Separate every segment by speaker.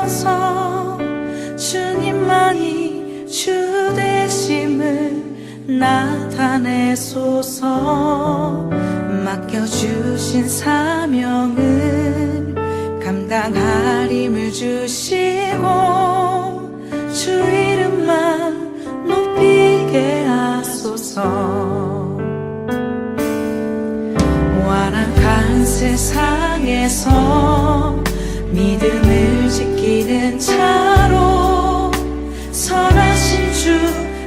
Speaker 1: 주셔서 주님만이 주 되심을 나타내소서. 맡겨주신 사명을 감당할 힘을 주시고 주 이름만 높이게 하소서. 완악한 세상에서 믿음을 지키는 자로 선하신 주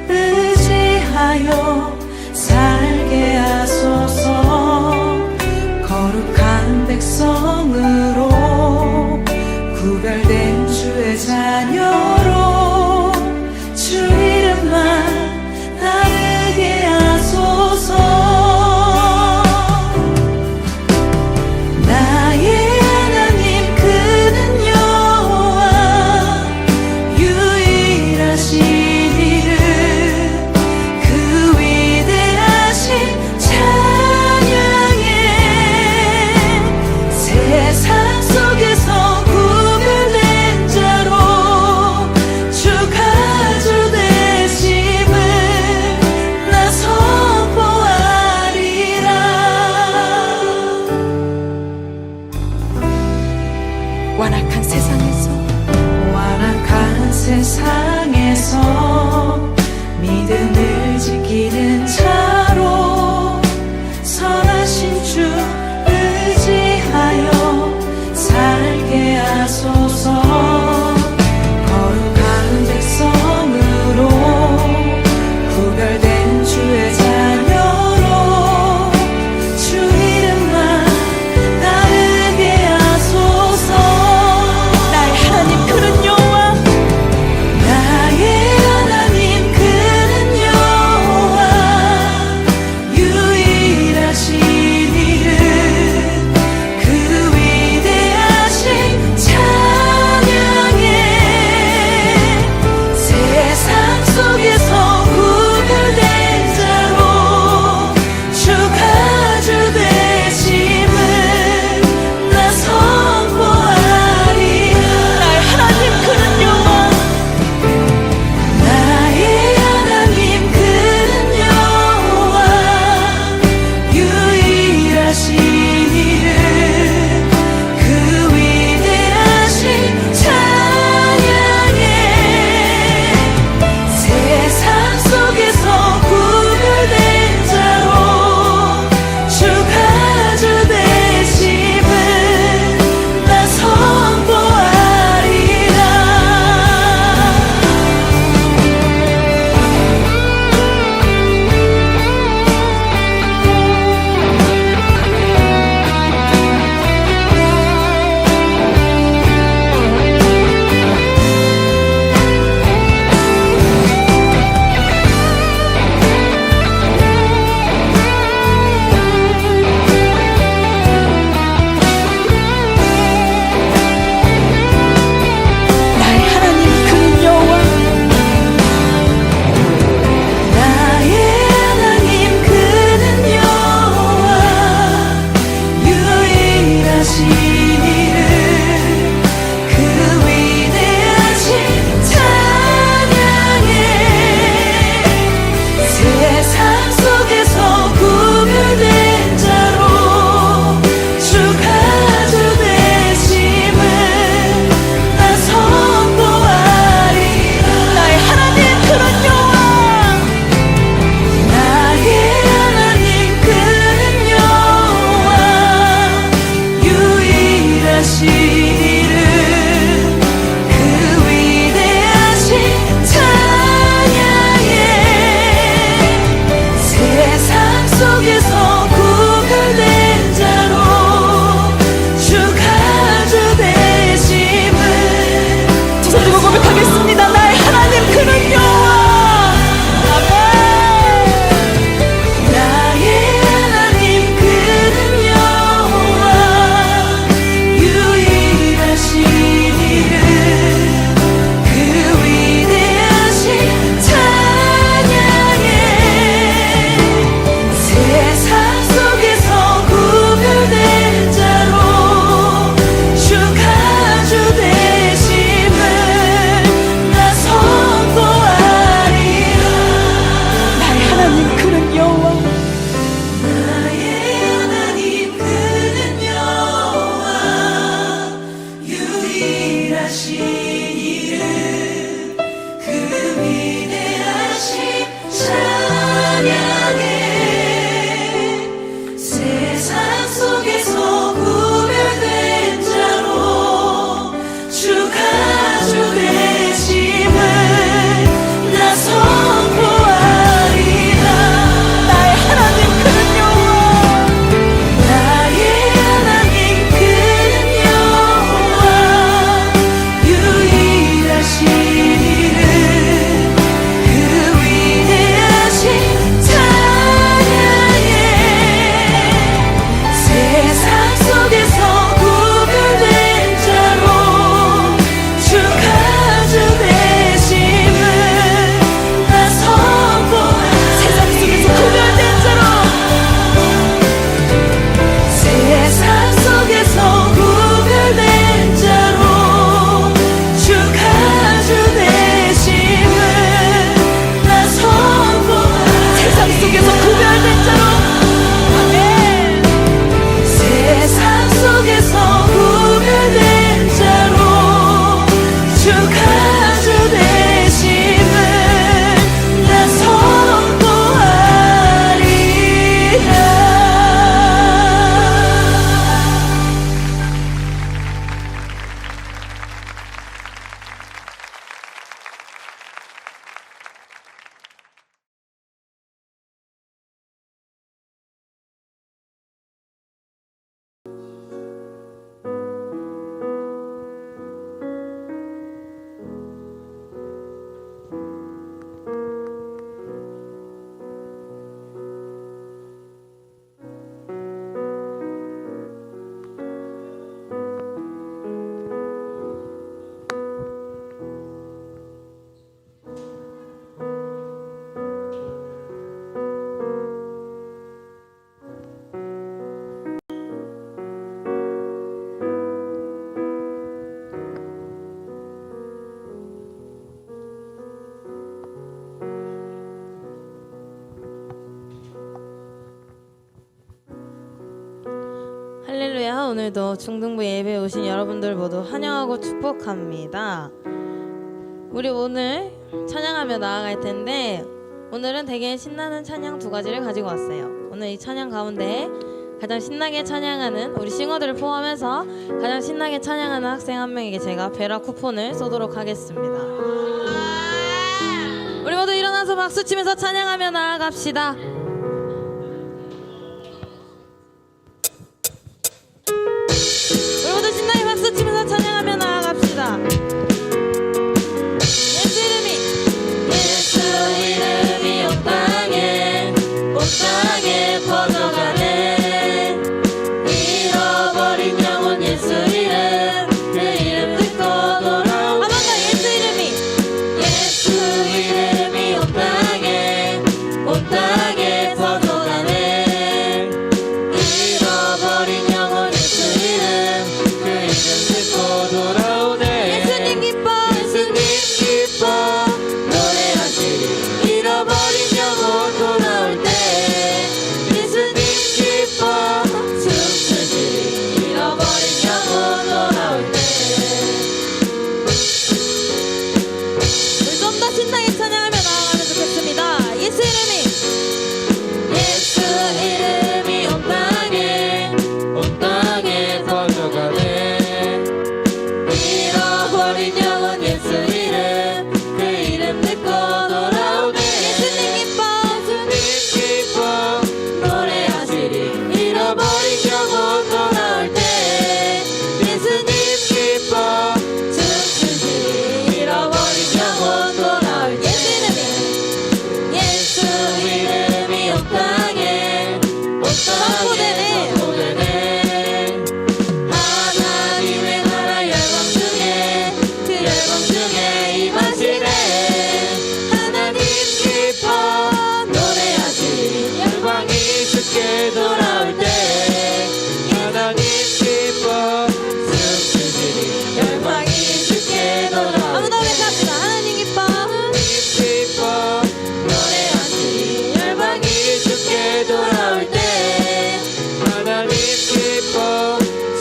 Speaker 1: 의지하여 살게 하소서. 거룩한 백성으로 구별된 주의 자녀로 주 이름만 나르게 하소서. 나의 하나님 그는 여호와 유일하신 이름 그 위대하신 찬양에 세상 속에서 구별된 자로
Speaker 2: 오늘도 중등부 예배에 오신 여러분들 모두 환영하고 축복합니다. 우리 오늘 찬양하며 나아갈 텐데 오늘은 되게 신나는 찬양 두 가지를 가지고 왔어요. 오늘 이 찬양 가운데 가장 신나게 찬양하는 우리 싱어들을 포함해서 가장 신나게 찬양하는 학생 한 명에게 제가 베라 쿠폰을 쏘도록 하겠습니다. 우리 모두 일어나서 박수 치면서 찬양하며 나아갑시다. 우리 모두 신나게 박수 치면서 찬양하며 나아갑시다. 예수 이름이 온 땅에 퍼져가네. 잃어버린 영혼 예수 이름, 그 이름 듣고 돌아오네. 한 번 더 예수 이름이 온 땅에 퍼져가네. 잃어버린 영혼 예수 이름, 그 이름 듣고 돌아오네. 예수님 기뻐 노래하시리. 잃어버린 영혼 돌아올 때 예수님 기뻐 춤추시리. 잃어버린 영혼 돌아올 때 우리 좀 더 신나게 찬양하며 나아가면 좋겠습니다. 예수 이름이 온 땅에
Speaker 3: 퍼져가네.
Speaker 2: 잃어버린 영혼 예수 이름, 그 이름 듣고 돌아오네. 예수님 기뻐 노래하시리. 잃어버린 영혼 돌아올 때 예수님 기뻐 춤추시리. 잃어버린 영혼 돌아올 때 예수 이름이 온 땅에 선포되네. 하나님의 나라 열방 중에 그 열방 중에 임하시네. 하나님 기뻐 노래하시리.
Speaker 3: 열방이 주께 돌아올 때 하나님 기뻐 춤추시리.
Speaker 2: 열방이 주께 돌아올 아무나 외쳐합시다. 하나님 기뻐 노래하시리. 열방이 주께 돌아올 때
Speaker 3: 하나님 기뻐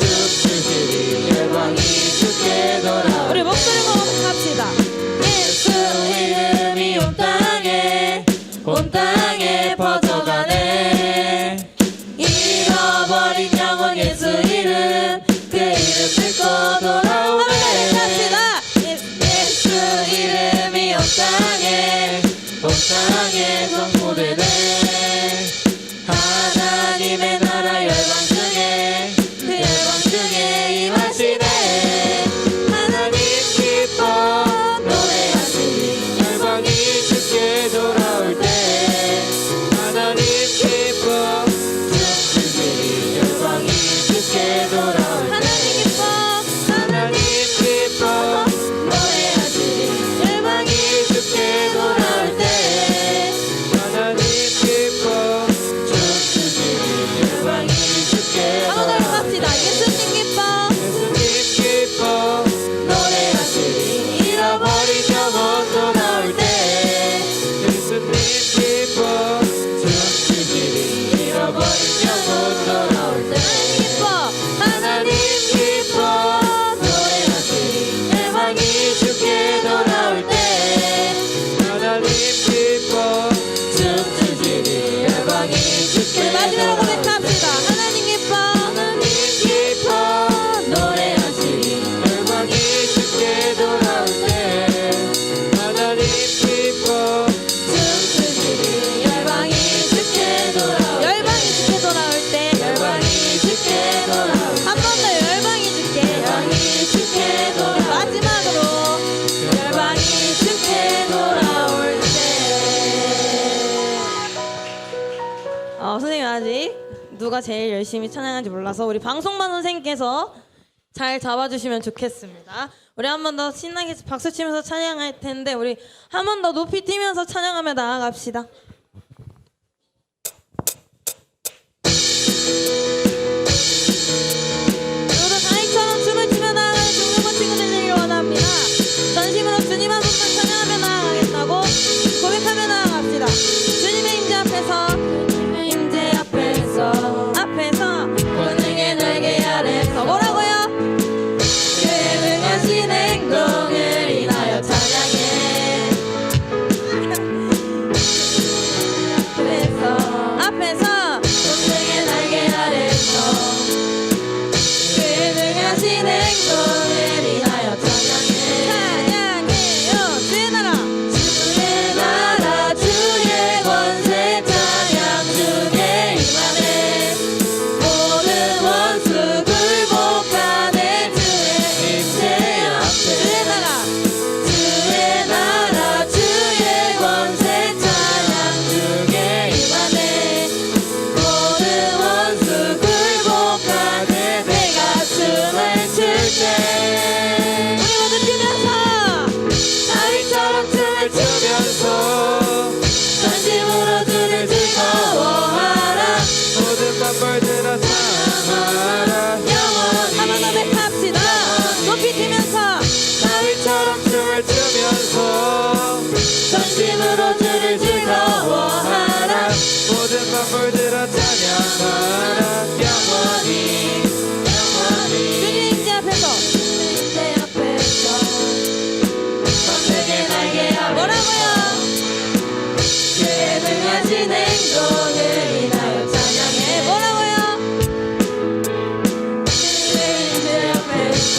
Speaker 3: 춤추시리. 열방이 주께 돌아올
Speaker 2: 우리 목소리 모아 합시다. 예수 이름이 온 땅에 퍼져가네. 잃어버린 영혼 예수 이름, 그 이름 듣고 돌아오네. 합시다. 예수 이름이 온 땅에 선포되네. 하나님의 나라 열방 중에 그 열방 중에 임하시네. 하나님 기뻐 노래하시리.
Speaker 3: 열방이 주께 돌아올 때 하나님 기뻐
Speaker 2: 춤추시리. 열방이 주께 돌아올 하나님 기뻐 노래하시리. 열방이 주께 돌아올 때
Speaker 3: 하나님 기뻐
Speaker 2: 춤추시리. 열방이 주께 돌아올 합시다. 예수님 기뻐 노래하시리. 잃어버린 영혼 돌아올 때
Speaker 3: 예수님 기뻐
Speaker 2: 춤추시리. 잃어버린 영혼 돌아올 때 하나님 기뻐 노래하시리. 열방이 주께 돌아올 때
Speaker 3: 하나님 기뻐
Speaker 2: 춤추시리. 열방이 주께 마지막으로 고백합시다. 하나님 기뻐 노래하시리.
Speaker 3: 열방이 주께 돌아올 때 하나님 기뻐
Speaker 2: 춤추시리. 열방이 주께 돌아올 때 열방이 주께 돌아올 한 번 더 열방이 주께 돌아올 마지막으로 열방이 주께 돌아올 때 선생님 아직 누가 제일 열심히 찬양하는지 몰라서 우리 방송반 선생님께서 잘 잡아주시면 좋겠습니다. 우리 한 번 더 신나게 박수 치면서 찬양할 텐데 우리 한 번 더 높이 뛰면서 찬양하며 나아갑시다. 모두 다이처럼 춤을 추며 나아가는 중등부 친구들 되길 원합니다. 전심으로 주님 한 분만 찬양하며 나아가겠다고 고백하며 나아갑시다. 주님의 임재 앞에서 본능의 날개 아래
Speaker 3: 주면서 전심으로 주를 즐거워하라 모든 만물들아 찬양하라 영원히
Speaker 2: 주님 임재 앞에서
Speaker 1: 내 앞에서 번뜩의 날개 아래
Speaker 2: 뭐라고요?
Speaker 1: 그에 능하신 행동을 인하여 찬양해
Speaker 2: 뭐라고요?
Speaker 1: 주님의 임재 앞에서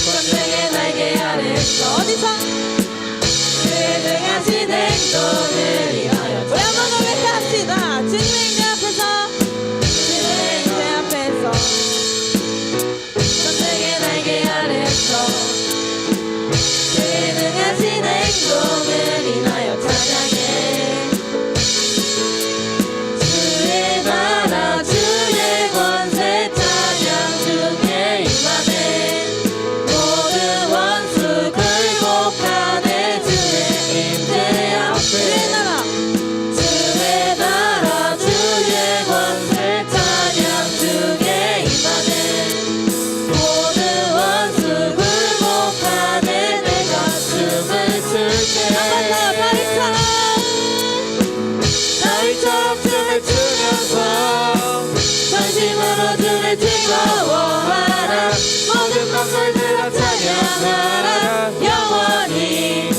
Speaker 1: 번뜩의 날개 아래서
Speaker 2: 어디서?
Speaker 1: 그에 능하신 행동을 인하여
Speaker 2: 우리 한번 더 외쳐합시다. 주님의 임재 앞에서
Speaker 1: 주님의 임재 앞에서 번뜩의 날개 아래서 그에 능하신 행동을 인하여 찬양해 주의 나라 주의 권세 찬양 중에 임하네 모든 원수 굴복하네 주의 임재
Speaker 2: 주의
Speaker 1: 앞에
Speaker 2: 나라
Speaker 1: 주의 나라 주의 권세 찬양 중에 임하네 모든 원수 굴복하네 내가 춤을 출게
Speaker 2: 한번 더
Speaker 1: 다윗처럼 춤을 추면서 전심으로 주를 즐거워하라 모든 만물들아 찬양하라 영원히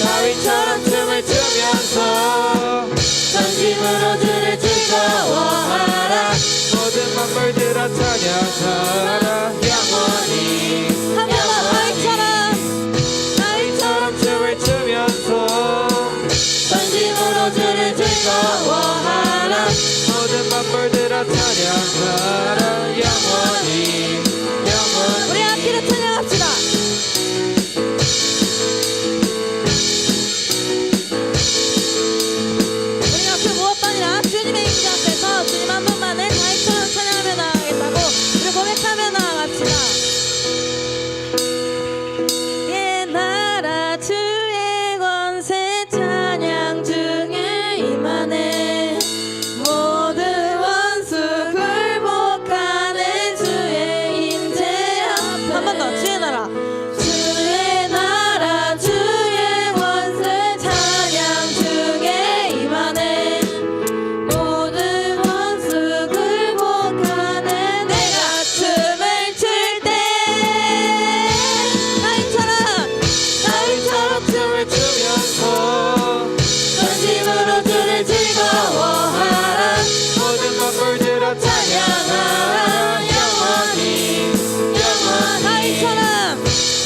Speaker 1: 다윗처럼 춤을 추면서 전심으로 주를 즐거워하라
Speaker 3: 모든 만물들아 찬양하라 영원히
Speaker 2: 한 번 더
Speaker 1: 다윗처럼 춤을 추면서 전심으로 주를 즐거워하라
Speaker 3: 모든 만물들아 찬양하라 영원히
Speaker 2: 우리 앞뒤로 찬양합시다. 우리가 그 무엇도 아니라 주님의 임재 앞에서 주님 한 분만을 다윗처럼 찬양하며 나아가겠다고 우리 고백하며 나아갑시다. 예 나라 주의 권세 찬양 중에 임하네 모든 원수 굴복하네 주의 임재 앞에 한 번 더 주의 나라
Speaker 1: 주의 나라 주의 권세 찬양 중에 임하네 모든 원수 굴복하네 내가 춤을 출 때 다윗처럼 춤을 추면서 전심으로 주를 즐거워하라
Speaker 3: 모든 만물들아
Speaker 1: 찬양하라 영원히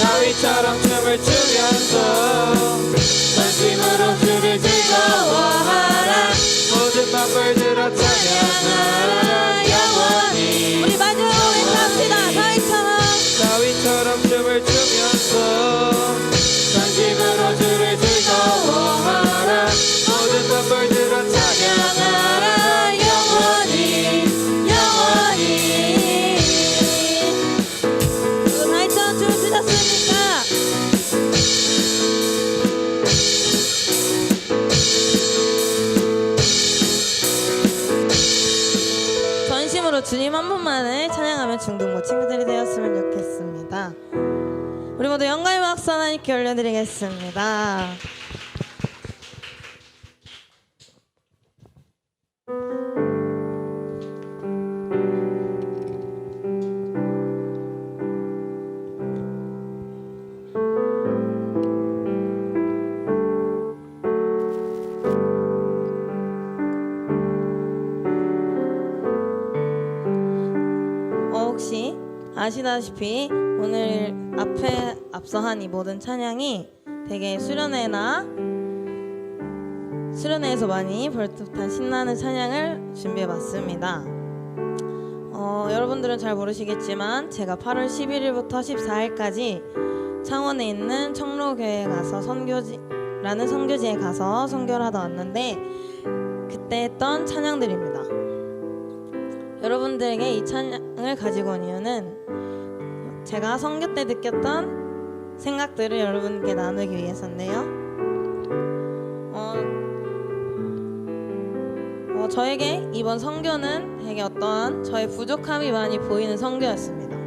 Speaker 3: 다윗처럼 춤을 추면서
Speaker 1: 전심으로 주를 즐거워하라
Speaker 3: 모든 만물들아 찬양하라 영원히
Speaker 2: 우리 마지막으로 외쳐합시다.
Speaker 3: 다윗처럼 춤을 추면서
Speaker 1: 전심으로 주를 즐거워하라
Speaker 3: 모든 만물들아 찬양하라
Speaker 1: 영원히
Speaker 2: 그 다윗처럼 춤을 추셨습니까? 전심으로 주님 한 분만을 찬양하며 중등부 친구들이 되었으면 좋겠습니다. 우리 모두 영광의 박수 하나님께 올려드리겠습니다. 혹시 아시다시피 오늘 앞에 앞서 한 이 모든 찬양이 되게 수련회에서 많이 벌떡한 신나는 찬양을 준비해봤습니다. 여러분들은 잘 모르시겠지만 제가 8월 11일부터 14일까지 창원에 있는 청로교회에 가서 선교지라는 선교지에 가서 선교를 하다 왔는데 그때 했던 찬양들입니다. 여러분들에게 이 찬양을 가지고 온 이유는 제가 선교 때 느꼈던 생각들을 여러분께 나누기 위해서인데요. 저에게 이번 선교는 되게 어떠한 저의 부족함이 많이 보이는 선교였습니다.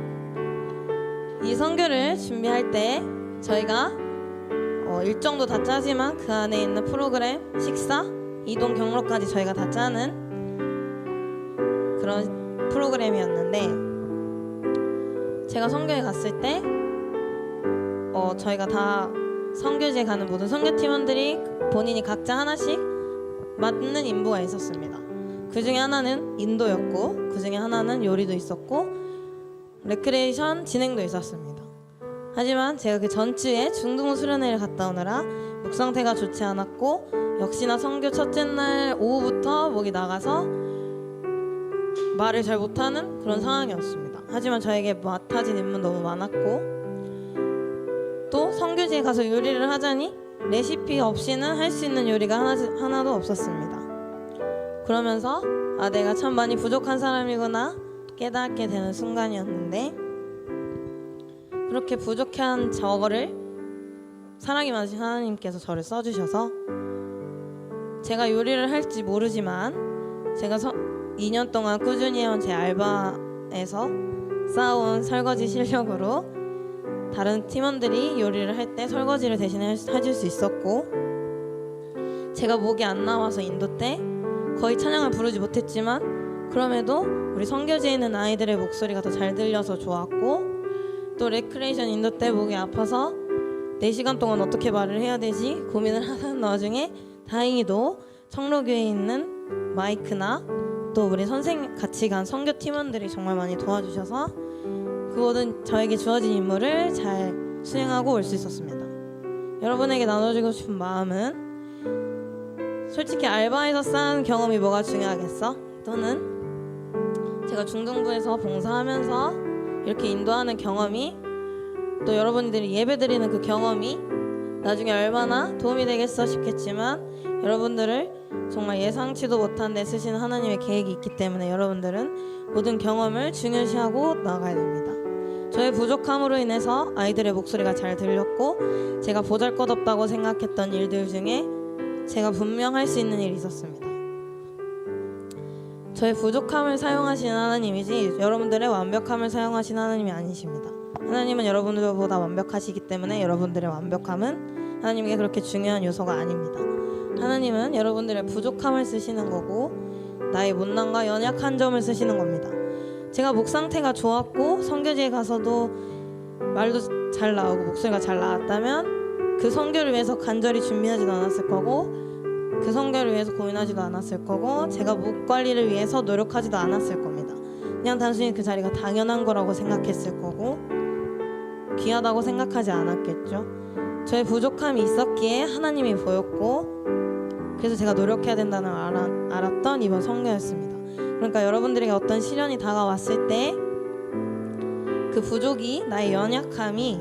Speaker 2: 이 선교를 준비할 때 저희가 일정도 다 짜지만 그 안에 있는 프로그램, 식사, 이동 경로까지 저희가 다 짜는 그런 프로그램이었는데, 제가 선교에 갔을 때 저희가 다 선교지에 가는 모든 선교팀원들이 본인이 각자 하나씩 맡는 임무가 있었습니다. 그 중에 하나는 인도였고, 그 중에 하나는 요리도 있었고, 레크레이션 진행도 있었습니다. 하지만 제가 그 전주에 중등 수련회를 갔다 오느라 목 상태가 좋지 않았고, 역시나 선교 첫째 날 오후부터 목이 나가서 말을 잘 못하는 그런 상황이었습니다. 하지만 저에게 맡아진 임무는 너무 많았고, 또 선교지에 가서 요리를 하자니 레시피 없이는 할 수 있는 요리가 하나도 없었습니다. 그러면서 내가 참 많이 부족한 사람이구나 깨닫게 되는 순간이었는데, 그렇게 부족한 저거를 사랑이 많으신 하나님께서 저를 써주셔서, 제가 요리를 할지 모르지만 제가 2년 동안 꾸준히 해온 제 알바에서 쌓아온 설거지 실력으로 다른 팀원들이 요리를 할 때 설거지를 대신에 해줄 수 있었고, 제가 목이 안 나와서 인도 때 거의 찬양을 부르지 못했지만 그럼에도 우리 선교지에 있는 아이들의 목소리가 더 잘 들려서 좋았고, 또 레크레이션 인도 때 목이 아파서 4시간 동안 어떻게 말을 해야 되지 고민을 하는 와중에 다행히도 청로교회에 있는 마이크나 또 우리 선생님 같이 간 선교 팀원들이 정말 많이 도와주셔서 그 모든 저에게 주어진 임무를 잘 수행하고 올 수 있었습니다. 여러분에게 나눠주고 싶은 마음은, 솔직히 알바에서 쌓은 경험이 뭐가 중요하겠어? 또는 제가 중등부에서 봉사하면서 이렇게 인도하는 경험이, 또 여러분들이 예배드리는 그 경험이 나중에 얼마나 도움이 되겠어 싶겠지만, 여러분들을 정말 예상치도 못한 데 쓰시는 하나님의 계획이 있기 때문에 여러분들은 모든 경험을 중요시하고 나가야 됩니다. 저의 부족함으로 인해서 아이들의 목소리가 잘 들렸고, 제가 보잘것없다고 생각했던 일들 중에 제가 분명 할 수 있는 일이 있었습니다. 저의 부족함을 사용하시는 하나님이지 여러분들의 완벽함을 사용하시는 하나님이 아니십니다. 하나님은 여러분들보다 완벽하시기 때문에 여러분들의 완벽함은 하나님에게 그렇게 중요한 요소가 아닙니다. 하나님은 여러분들의 부족함을 쓰시는 거고, 나의 못난과 연약한 점을 쓰시는 겁니다. 제가 목 상태가 좋았고 선교지에 가서도 말도 잘 나오고 목소리가 잘 나왔다면 그 선교를 위해서 간절히 준비하지도 않았을 거고, 그 선교를 위해서 고민하지도 않았을 거고, 제가 목 관리를 위해서 노력하지도 않았을 겁니다. 그냥 단순히 그 자리가 당연한 거라고 생각했을 거고, 귀하다고 생각하지 않았겠죠. 저의 부족함이 있었기에 하나님이 보였고, 그래서 제가 노력해야 된다는 걸 알았던 이번 선교였습니다. 그러니까 여러분들에게 어떤 시련이 다가왔을 때 그 부족이, 나의 연약함이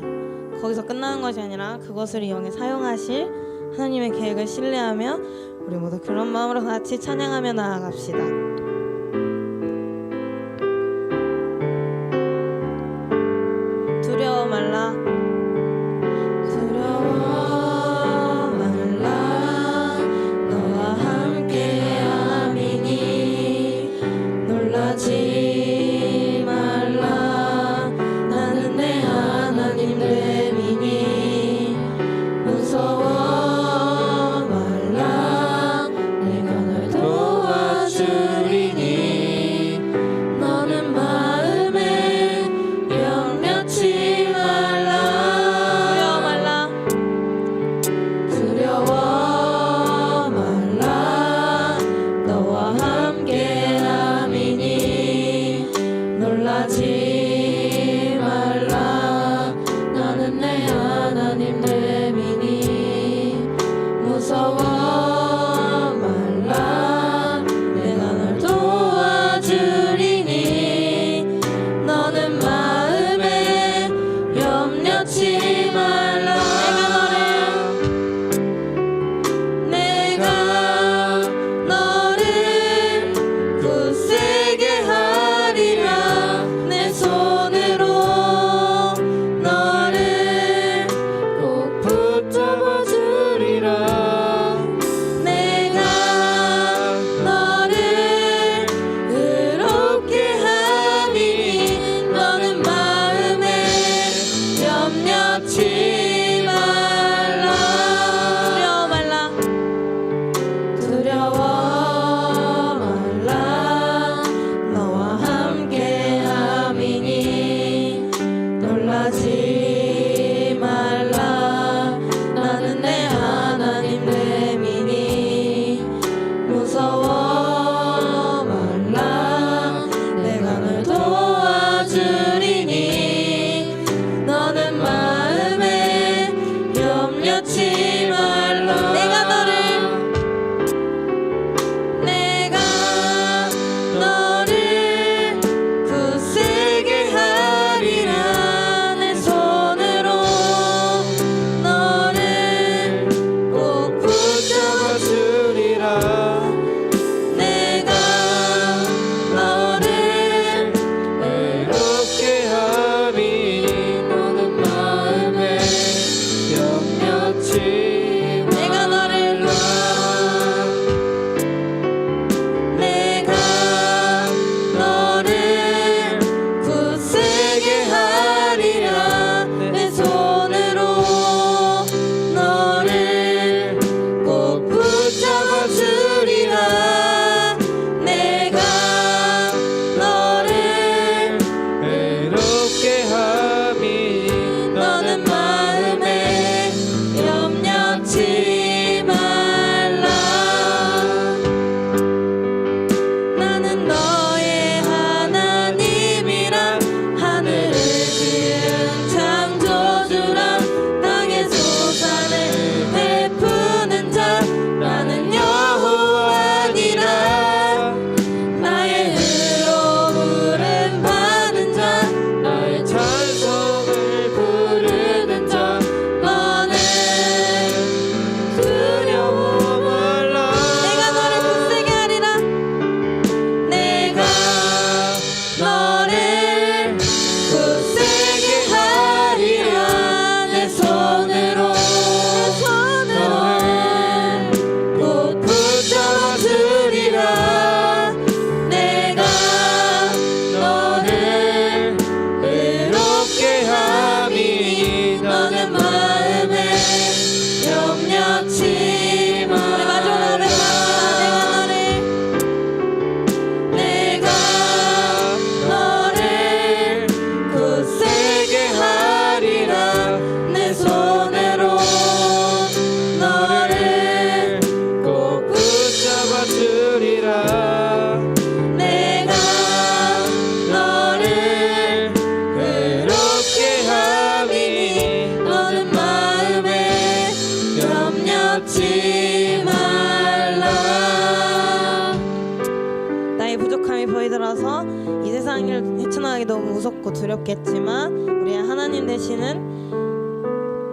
Speaker 2: 거기서 끝나는 것이 아니라 그것을 이용해 사용하실 하나님의 계획을 신뢰하며 우리 모두 그런 마음으로 같이 찬양하며 나아갑시다. 두려워 말라, 두려워 말라, 너와 함께함이니 놀라지 말라, 나는 내 하나님 됨이니 무서워 말라, 내가 널 도와주리니 너는 마음에 염려치 말라. 두려워 말라, 너와 함께함이니 놀라지 말라, 나는 내 하나님 됨이니 무서워 말라, 내가 널 도와주리니 너는 마음에 염려치 말라. 내가 너를 굳세게 하리라, 내 손으로 너를 꼭 붙잡아 주리라. 내가 너를 의롭게 하리니 너는 마음에 염려치 말라. 나는 내 하나님 내 민이 무서워 말라. 내가 널 도와주리니 너는 마음에 염려치 말라. 내가 너를 굳세게 하리라. 내 손으로 너를 꼭
Speaker 3: 붙잡아 주리라.
Speaker 2: 내가 너를
Speaker 3: 외롭게 함이니 너는 마음에 염려치
Speaker 2: 내가 너를 내가 너를 굳세게 하리라. 내 손으로 너를 꼭 붙잡아 주리라. 내가 너를
Speaker 3: 외롭게 함이니
Speaker 2: 너는 마음에 염려치 말라. 나는 너의 하나님이라. 하늘을 지은 창조주라. 땅의 소산을 베푸는 자. 나는 여호와니라. 나의 의로 부름 받은 자.
Speaker 3: 나의 찬송을 부르는 자.
Speaker 2: 너는 두려워
Speaker 3: 말라.
Speaker 2: 내가 너를 굳세게 하리라. 내가 너를 굳세게 하리라. 내 손으로 너를 꼭 붙잡아 주리라. 내가 너를
Speaker 3: 외롭게 함이니
Speaker 2: 너는 마음에 염려치 마. 우리 마지막으로 내가 너를 굳세게 하리라. 내 손으로 너를
Speaker 3: 꼭 붙잡아 주리라.
Speaker 2: 내가 너를
Speaker 3: 외롭게 함이니
Speaker 2: 너는 마음에 염려치 말라. 나의 부족함이 보이더라서 이 세상을 헤쳐나가기 너무 무섭고 두렵겠지만 우리의 하나님 되시는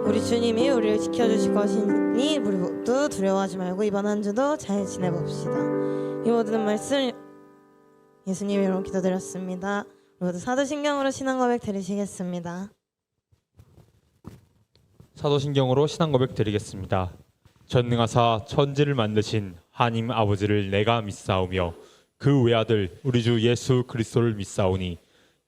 Speaker 2: 우리 주님이 우리를 지켜주실 것이니 우리 모두 두려워하지 말고 이번 한 주도 잘 지내봅시다. 이 모든 말씀 예수님 이름으로 기도드렸습니다. 모두 사도신경으로 신앙 고백 드리시겠습니다.
Speaker 4: 사도신경으로 신앙 고백 드리겠습니다. 전능하사 천지를 만드신 하나님 아버지를 내가 믿사오며 그 외아들 우리 주 예수 그리스도를 믿사오니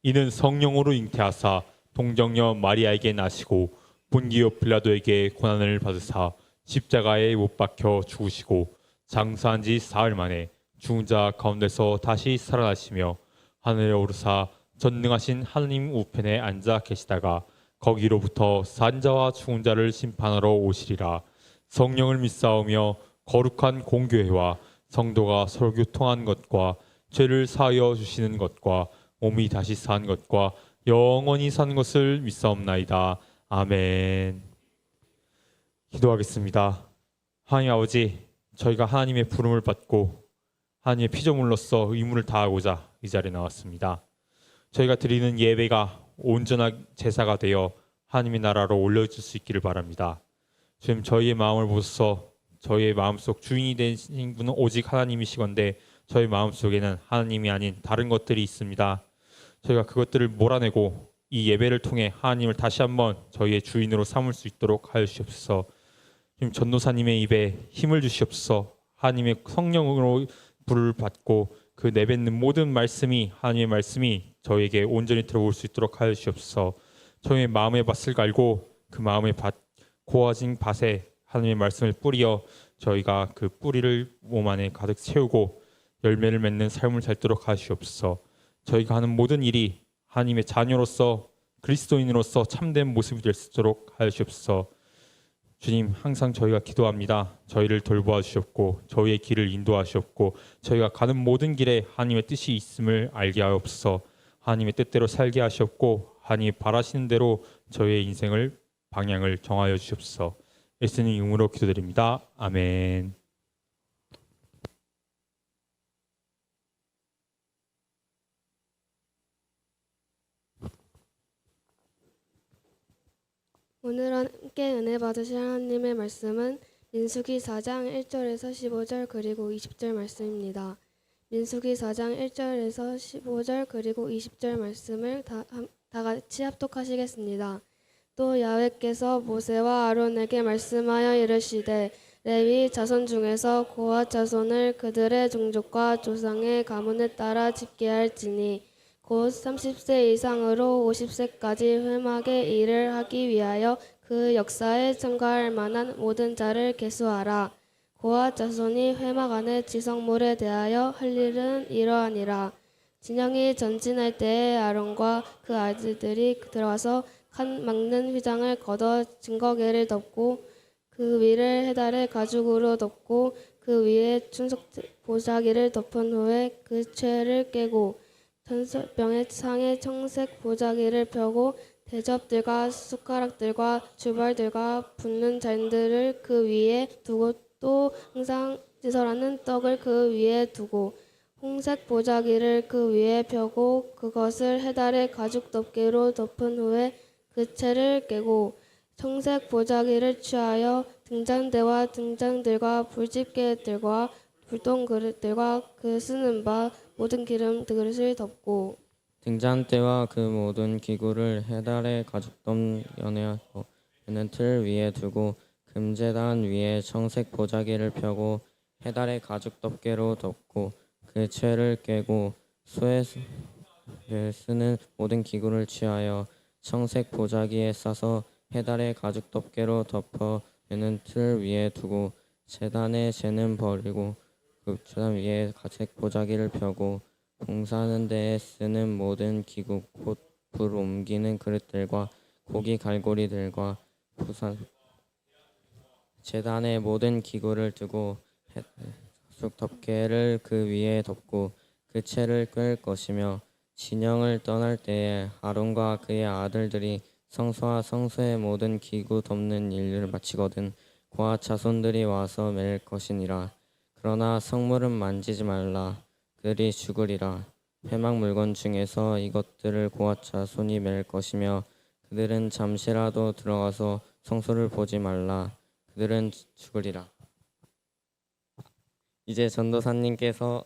Speaker 4: 이는 성령으로 잉태하사 동정녀 마리아에게 나시고 본디오 빌라도에게 고난을 받으사 십자가에 못 박혀 죽으시고 장사한 지 사흘 만에 죽은 자 가운데서 다시 살아나시며 하늘에 오르사 전능하신 하느님 우편에 앉아 계시다가 거기로부터 산자와 죽은 자를 심판하러 오시리라. 성령을 믿사오며 거룩한 공교회와 성도가 서로 교통한 것과 죄를 사하여 주시는 것과 몸이 다시 산 것과 영원히 사는 것을 믿사옵나이다. 아멘. 기도하겠습니다. 하나님 아버지, 저희가 하나님의 부름을 받고 하나님의 피조물로서 의무를 다하고자 이 자리에 나왔습니다. 저희가 드리는 예배가 온전한 제사가 되어 하나님의 나라로 올려질 수 있기를 바랍니다. 지금 저희의 마음을 보셔서 저희의 마음속 주인이 되신 분은 오직 하나님이시건대 저희 마음속에는 하나님이 아닌 다른 것들이 있습니다. 저희가 그것들을 몰아내고 이 예배를 통해 하나님을 다시 한번 저희의 주인으로 삼을 수 있도록 하여 주시옵소서. 지금 전도사님의 입에 힘을 주시옵소서. 하나님의 성령으로 불을 받고 그 내뱉는 모든 말씀이 하나님의 말씀이 저희에게 온전히 들어올 수 있도록 하여 주시옵소서. 저희의 마음의 밭을 갈고 그 마음의 밭 고아진 밭에 하나님의 말씀을 뿌리어 저희가 그 뿌리를 몸 안에 가득 채우고 열매를 맺는 삶을 살도록 하시옵소서. 저희가 하는 모든 일이 하나님의 자녀로서 그리스도인으로서 참된 모습이 될 수 있도록 하여 주옵소서. 주님, 항상 저희가 기도합니다. 저희를 돌보아 주셨고 저희의 길을 인도하시옵고 저희가 가는 모든 길에 하나님의 뜻이 있음을 알게 하옵소서. 하나님의 뜻대로 살게 하시옵고 하나님이 바라시는 대로 저희의 인생을 방향을 정하여 주시옵소서. 예수님 이름으로 기도드립니다. 아멘.
Speaker 5: 오늘 함께 은혜 받으실 하나님의 말씀은 민수기 4장 1절에서 15절 그리고 20절 말씀입니다. 민수기 4장 1절에서 15절 그리고 20절 말씀을 다 같이 합독하시겠습니다. 또 야훼께서 모세와 아론에게 말씀하여 이르시되 레위 자손 중에서 고핫 자손을 그들의 종족과 조상의 가문에 따라 집계할지니 곧 30세 이상으로 50세까지 회막의 일을 하기 위하여 그 역사에 참가할 만한 모든 자를 계수하라. 고핫 자손이 회막 안의 지성물에 대하여 할 일은 이러하니라. 진영이 전진할 때에 아론과 그 아들들이 들어와서 칸 막는 휘장을 걷어 증거계를 덮고 그 위를 해달의 가죽으로 덮고 그 위에 충석 보자기를 덮은 후에 그 채를 깨고 전설병의 상에 청색 보자기를 펴고 대접들과 숟가락들과 주발들과 붓는 잔들을 그 위에 두고 또 항상 지설하는 떡을 그 위에 두고 홍색 보자기를 그 위에 펴고 그것을 해달의 가죽 덮개로 덮은 후에 그 채를 깨고 청색 보자기를 취하여 등잔대와 등잔들과 불집게들과 불똥 그릇들과 그 쓰는 바 모든 기름 그릇을 덮고
Speaker 6: 등잔대와 그 모든 기구를 해달의 가죽덤 연회하고 그는 틀 위에 두고 금제단 위에 청색 보자기를 펴고 해달의 가죽 덮개로 덮고 그 채를 깨고 수에 쓰는 모든 기구를 취하여 청색 보자기에 싸서 해달의 가죽 덮개로 덮어 그는 틀 위에 두고 제단의 재는 버리고 그 제단 위에 가색 보자기를 펴고 봉사하는 데에 쓰는 모든 기구 곧 불 옮기는 그릇들과 고기 갈고리들과 부산 제단의 모든 기구를 두고 가죽 덮개를 그 위에 덮고 그 채를 끌 것이며 진영을 떠날 때에 아론과 그의 아들들이 성소와 성소의 모든 기구 덮는 일을 마치거든 고핫 자손들이 와서 맬 것이니라. 그러나 성물은 만지지 말라. 그들이 죽으리라. 회막 물건 중에서 이것들을 고핫 자손이 맬 것이며 그들은 잠시라도 들어가서 성소를 보지 말라. 그들은 죽으리라. 이제 전도사님께서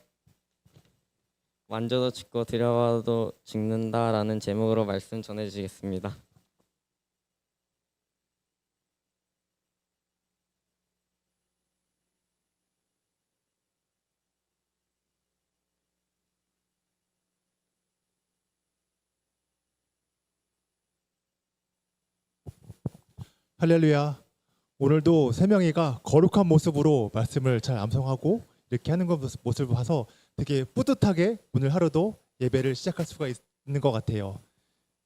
Speaker 6: 만져도 죽고 들여봐도 죽는다라는 제목으로 말씀 전해주시겠습니다.
Speaker 7: 할렐루야. 오늘도 세명이가 거룩한 모습으로 말씀을 잘 암송하고 이렇게 하는 모습을 봐서 되게 뿌듯하게 오늘 하루도 예배를 시작할 수가 있는 것 같아요.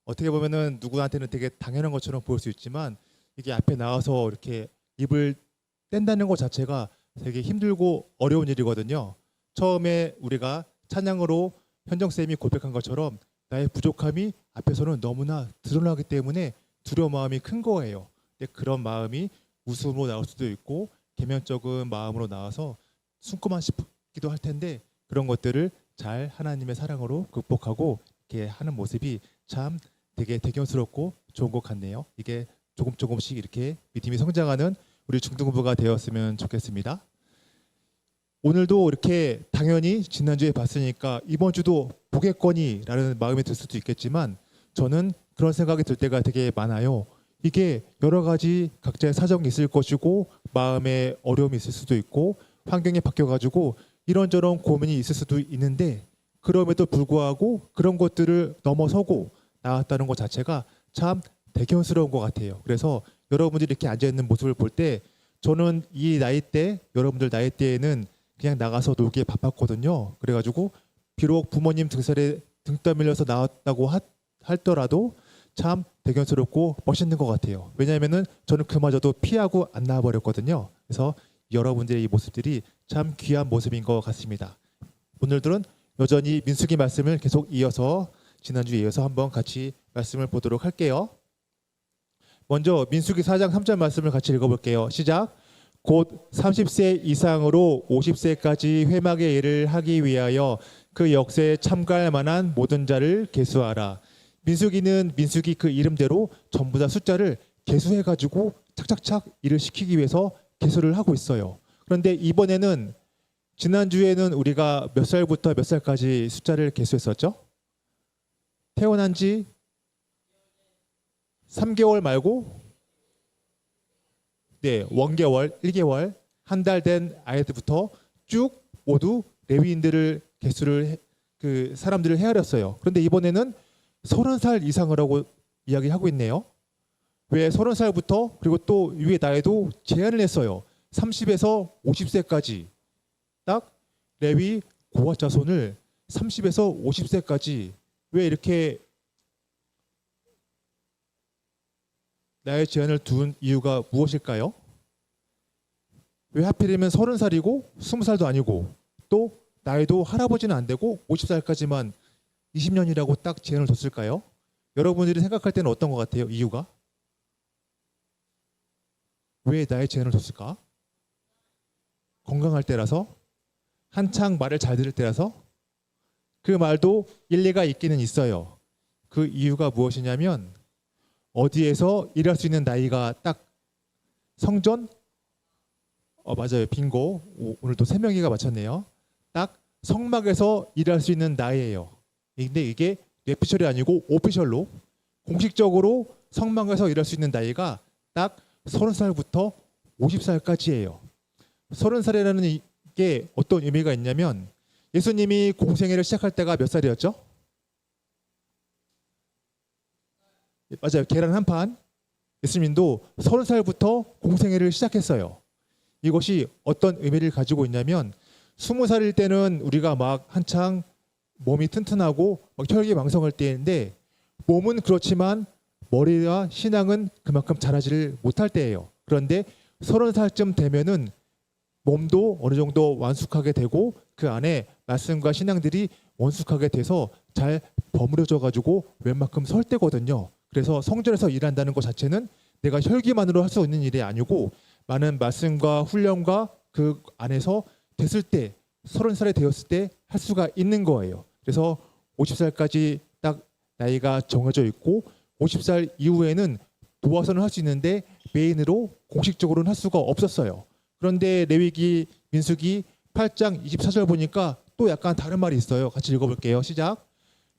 Speaker 7: 어떻게 보면은 누구한테는 되게 당연한 것처럼 보일 수 있지만 이게 앞에 나와서 이렇게 입을 뗀다는 것 자체가 되게 힘들고 어려운 일이거든요. 처음에 우리가 찬양으로 현정쌤이 고백한 것처럼 나의 부족함이 앞에서는 너무나 드러나기 때문에 두려운 마음이 큰 거예요. 근데 그런 마음이 웃음으로 나올 수도 있고 계면적인 마음으로 나와서 숨고만 싶기도 할 텐데 그런 것들을 잘 하나님의 사랑으로 극복하고 이렇게 하는 모습이 참 되게 대견스럽고 좋은 것 같네요. 이게 조금씩 이렇게 믿음이 성장하는 우리 중등부가 되었으면 좋겠습니다. 오늘도 이렇게 당연히 지난주에 봤으니까 이번 주도 보겠거니라는 마음이 들 수도 있겠지만 저는 그런 생각이 들 때가 되게 많아요. 이게 여러 가지 각자의 사정이 있을 것이고 마음의 어려움이 있을 수도 있고 환경이 바뀌어가지고 이런저런 고민이 있을 수도 있는데 그럼에도 불구하고 그런 것들을 넘어서고 나왔다는 것 자체가 참 대견스러운 것 같아요. 그래서 여러분들이 이렇게 앉아있는 모습을 볼 때 저는 이 나이 때 여러분들 나이 때에는 그냥 나가서 놀기에 바빴거든요. 그래가지고 비록 부모님 등살에 등 떠밀려서 나왔다고 할더라도 참 대견스럽고 멋있는 것 같아요. 왜냐하면은 저는 그마저도 피하고 안 나와버렸거든요. 그래서 여러분들의 이 모습들이 참 귀한 모습인 것 같습니다. 오늘들은 여전히 민수기 말씀을 계속 이어서 지난주에 이어서 한번 같이 말씀을 보도록 할게요. 먼저 민수기 4장 3절 말씀을 같이 읽어볼게요. 시작. 곧 30세 이상으로 50세까지 회막의 일을 하기 위하여 그 역사에 참가할 만한 모든 자를 계수하라. 민수기는 민수기 그 이름대로 전부 다 숫자를 계수해가지고 착착착 일을 시키기 위해서 계수를 하고 있어요. 그런데 이번에는 지난주에는 우리가 몇 살부터 몇 살까지 숫자를 계수했었죠? 태어난 지 3개월 말고 원개월, 1개월, 한 달 된 아이들부터 쭉 모두 레위인들을 계수를 그 사람들을 헤아렸어요. 그런데 이번에는 30살 이상이라고 이야기하고 있네요. 왜 30살부터 그리고 또 위에 나이도 제한을 했어요. 30에서 50세까지 딱 레위 고아 자손을 30에서 50세까지 왜 이렇게 나의 제한을 둔 이유가 무엇일까요? 왜 하필이면 30살이고 20살도 아니고 또 나이도 할아버지는 안 되고 50살까지만 20년이라고 딱 제한을 뒀을까요? 여러분들이 생각할 때는 어떤 것 같아요? 이유가? 왜 나의 제한을 뒀을까? 건강할 때라서? 한창 말을 잘 들을 때라서? 그 말도 일리가 있기는 있어요. 그 이유가 무엇이냐면 어디에서 일할 수 있는 나이가 딱 성전? 맞아요. 빙고. 오늘도 3명이가 맞췄네요. 딱 성막에서 일할 수 있는 나이예요. 근데 이게 뇌피셜이 아니고 오피셜로 공식적으로 성막에서 일할 수 있는 나이가 딱 30살부터 50살까지예요. 30살이라는 게 어떤 의미가 있냐면 예수님이 공생애를 시작할 때가 몇 살이었죠? 맞아요. 계란 한 판. 예수님도 30살부터 공생애를 시작했어요. 이것이 어떤 의미를 가지고 있냐면 20살일 때는 우리가 막 한창 몸이 튼튼하고 막 혈기왕성할 때인데 몸은 그렇지만 머리와 신앙은 그만큼 자라지를 못할 때예요. 그런데 30살쯤 되면은 몸도 어느 정도 완숙하게 되고 그 안에 말씀과 신앙들이 원숙하게 돼서 잘 버무려져 가지고 웬만큼 설 때거든요. 그래서 성전에서 일한다는 것 자체는 내가 혈기만으로 할 수 있는 일이 아니고 많은 말씀과 훈련과 그 안에서 됐을 때 30살이 되었을 때 할 수가 있는 거예요. 그래서 50살까지 딱 나이가 정해져 있고 50살 이후에는 도와서는 할 수 있는데 메인으로 공식적으로는 할 수가 없었어요. 그런데 레위기 민수기 8장 24절 보니까 또 약간 다른 말이 있어요. 같이 읽어볼게요. 시작.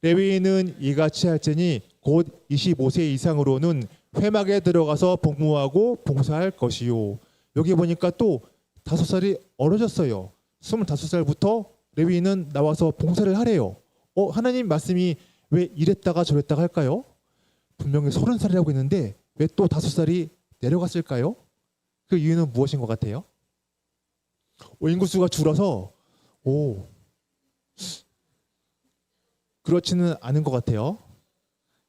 Speaker 7: 레위인은 이같이 할지니 곧 25세 이상으로는 회막에 들어가서 복무하고 봉사할 것이요. 여기 보니까 또 5살이 어려졌어요. 25살부터 레위인은 나와서 봉사를 하래요. 하나님 말씀이 왜 이랬다가 저랬다가 할까요? 분명히 30살이라고 했는데 왜 또 5살이 내려갔을까요? 그 이유는 무엇인 것 같아요? 인구수가 줄어서 그렇지는 않은 것 같아요.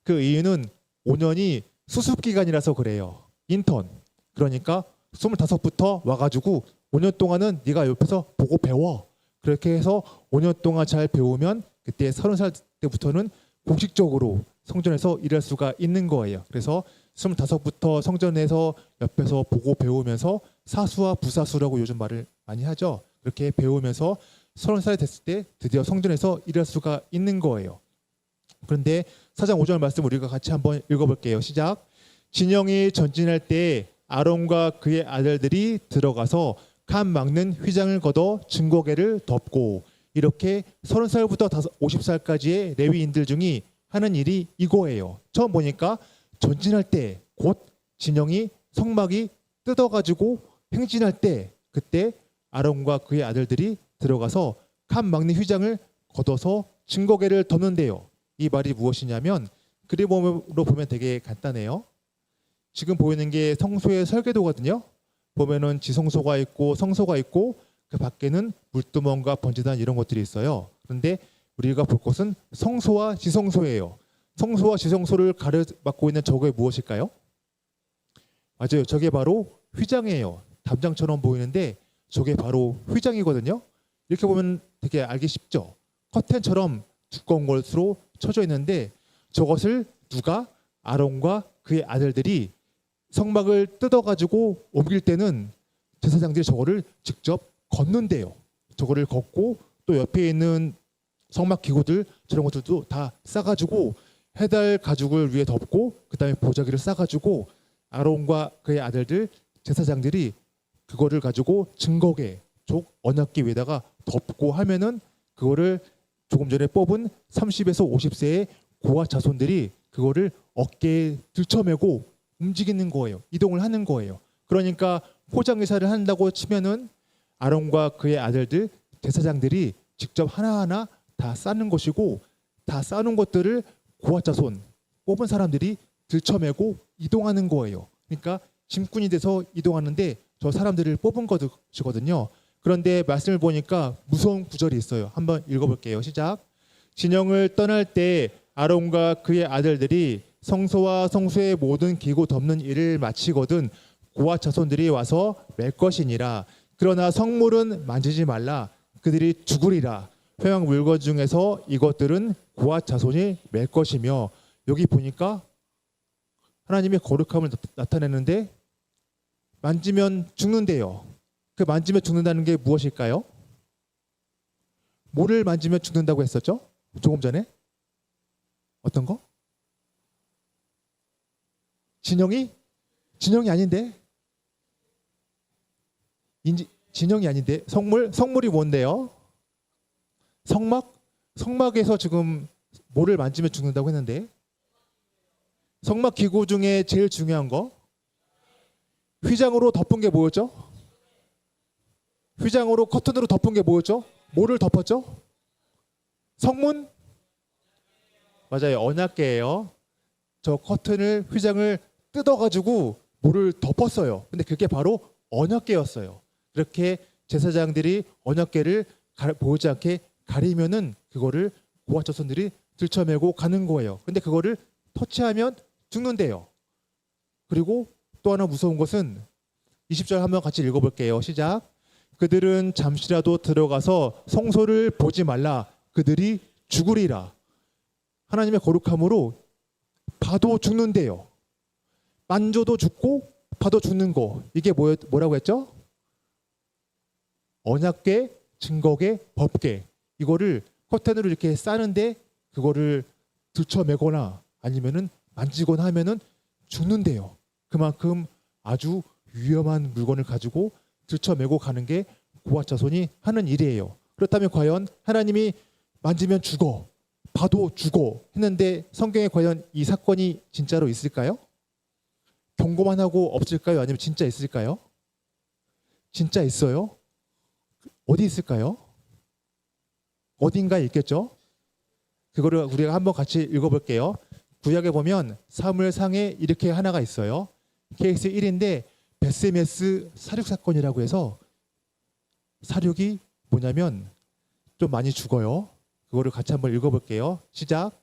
Speaker 7: 그 이유는 5년이 수습기간이라서 그래요. 인턴. 그러니까 25부터 와가지고 5년 동안은 네가 옆에서 보고 배워. 그렇게 해서 5년 동안 잘 배우면 그때 30살 때부터는 공식적으로 성전에서 일할 수가 있는 거예요. 그래서 25부터 성전에서 옆에서 보고 배우면서 사수와 부사수라고 요즘 말을 많이 하죠. 그렇게 배우면서 30살이 됐을 때 드디어 성전에서 일할 수가 있는 거예요. 그런데 4장 5절 말씀 우리가 같이 한번 읽어볼게요. 시작. 진영이 전진할 때 아론과 그의 아들들이 들어가서 칸 막는 휘장을 걷어 증거계를 덮고 이렇게 30살부터 50살까지의 레위인들 중이 하는 일이 이거예요. 처음 보니까 전진할 때 곧 진영이 성막이 뜯어가지고 행진할 때 그때 아론과 그의 아들들이 들어가서 칸 막는 휘장을 걷어서 증거계를 덮는데요. 이 말이 무엇이냐면 그림으로 보면 되게 간단해요. 지금 보이는 게 성소의 설계도거든요. 보면은 지성소가 있고 성소가 있고 그 밖에는 물두멍과 번제단 이런 것들이 있어요. 그런데 우리가 볼 것은 성소와 지성소예요. 성소와 지성소를 가려막고 있는 저게 무엇일까요? 맞아요. 저게 바로 휘장이에요. 담장처럼 보이는데 저게 바로 휘장이거든요. 이렇게 보면 되게 알기 쉽죠. 커튼처럼 두꺼운 것으로 쳐져 있는데 저것을 누가 아론과 그의 아들들이 성막을 뜯어가지고 옮길 때는 제사장들이 저거를 직접 걷는데요. 저거를 걷고 또 옆에 있는 성막 기구들 저런 것들도 다 싸가지고 해달 가죽을 위에 덮고 그 다음에 보자기를 싸가지고 아론과 그의 아들들 제사장들이 그거를 가지고 증거계 족 언약궤 위에다가 덮고 하면은 그거를 조금 전에 뽑은 30에서 50세의 고아 자손들이 그거를 어깨에 들쳐매고 움직이는 거예요. 이동을 하는 거예요. 그러니까 포장의사를 한다고 치면은 아론과 그의 아들들 제사장들이 직접 하나하나 다 싸는 것이고 다 싸는 것들을 고아 자손 뽑은 사람들이 들쳐매고 이동하는 거예요. 그러니까 짐꾼이 돼서 이동하는데 저 사람들을 뽑은 것이거든요. 그런데 말씀을 보니까 무서운 구절이 있어요. 한번 읽어볼게요. 시작. 진영을 떠날 때 아론과 그의 아들들이 성소와 성소의 모든 기구 덮는 일을 마치거든 고아 자손들이 와서 맬 것이니라. 그러나 성물은 만지지 말라. 그들이 죽으리라. 회막 물건 중에서 이것들은 고아 자손이 맬 것이며. 여기 보니까 하나님의 거룩함을 나타내는데 만지면 죽는데요. 그 만지면 죽는다는 게 무엇일까요? 뭐를 만지면 죽는다고 했었죠? 조금 전에 어떤 거? 진영이 아닌데 진영이 아닌데 성물이 뭔데요? 성막에서 지금 뭐를 만지면 죽는다고 했는데 성막 기구 중에 제일 중요한 거 휘장으로 덮은 게 뭐였죠? 휘장으로 커튼으로 덮은 게 뭐였죠? 뭐를 덮었죠? 성문? 맞아요. 언약궤예요. 저 커튼을 휘장을 뜯어가지고 뭐를 덮었어요. 근데 그게 바로 언약궤였어요. 그렇게 제사장들이 언약궤를 보이지 않게 가리면은 그거를 고아 자손들이 들쳐매고 가는 거예요. 근데 그거를 터치하면 죽는데요. 그리고 또 하나 무서운 것은 20절 한번 같이 읽어볼게요. 시작. 그들은 잠시라도 들어가서 성소를 보지 말라. 그들이 죽으리라. 하나님의 거룩함으로 봐도 죽는데요. 만져도 죽고 봐도 죽는 거. 이게 뭐라고 했죠? 언약궤, 증거궤, 법궤. 이거를 커튼으로 이렇게 싸는데 그거를 들쳐매거나 아니면은 만지거나 하면은 죽는데요. 그만큼 아주 위험한 물건을 가지고 들쳐매고 가는 게 고아 자손이 하는 일이에요. 그렇다면 과연 하나님이 만지면 죽어, 봐도 죽어 했는데 성경에 과연 이 사건이 진짜로 있을까요? 경고만 하고 없을까요? 아니면 진짜 있을까요? 진짜 있어요? 어디 있을까요? 어딘가에 있겠죠? 그거를 우리가 한번 같이 읽어볼게요. 구약에 보면 사무엘상에 이렇게 하나가 있어요. 케이스 1인데 베스메스 사륙 사건이라고 해서 사륙이 뭐냐면 좀 많이 죽어요. 그거를 같이 한번 읽어볼게요. 시작.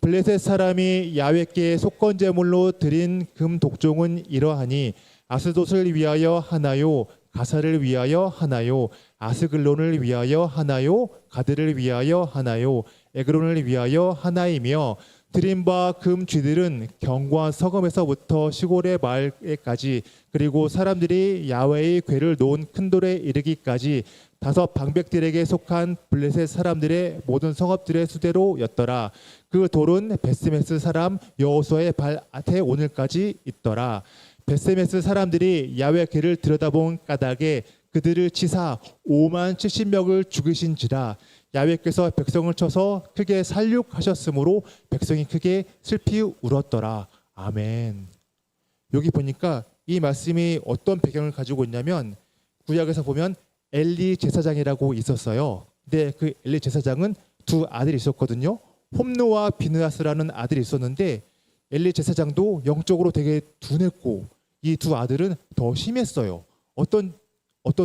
Speaker 7: 블레셋 사람이 야훼께 속건 제물로 드린 금 독종은 이러하니 아스돗을 위하여 하나요, 가사를 위하여 하나요, 아스글론을 위하여 하나요, 가드를 위하여 하나요, 에그론을 위하여 하나이며 드린 바 금 쥐들은 견고한 서금에서부터 시골의 마을에까지 그리고 사람들이 야훼의 궤를 놓은 큰 돌에 이르기까지 5 방백들에게 속한 블레셋 사람들의 모든 성읍들의 수대로였더라. 그 돌은 베스메스 사람 여호수아의 발밑에 오늘까지 있더라. 베스메스 사람들이 야훼 궤를 들여다본 까닭에 그들을 치사 5만 70명을 죽이신지라. 야훼께서 백성을 쳐서 크게 살육하셨으므로 백성이 크게 슬피 울었더라. 아멘. 여기 보니까 이 말씀이 어떤 배경을 가지고 있냐면 구약에서 보면 엘리 제사장이라고 있었어요. 근데 그 엘리 제사장은 2 아들이 있었거든요. 홈노와 비느하스라는 아들이 있었는데 엘리 제사장도 영적으로 되게 둔했고 이 2 아들은 더 심했어요. 어떤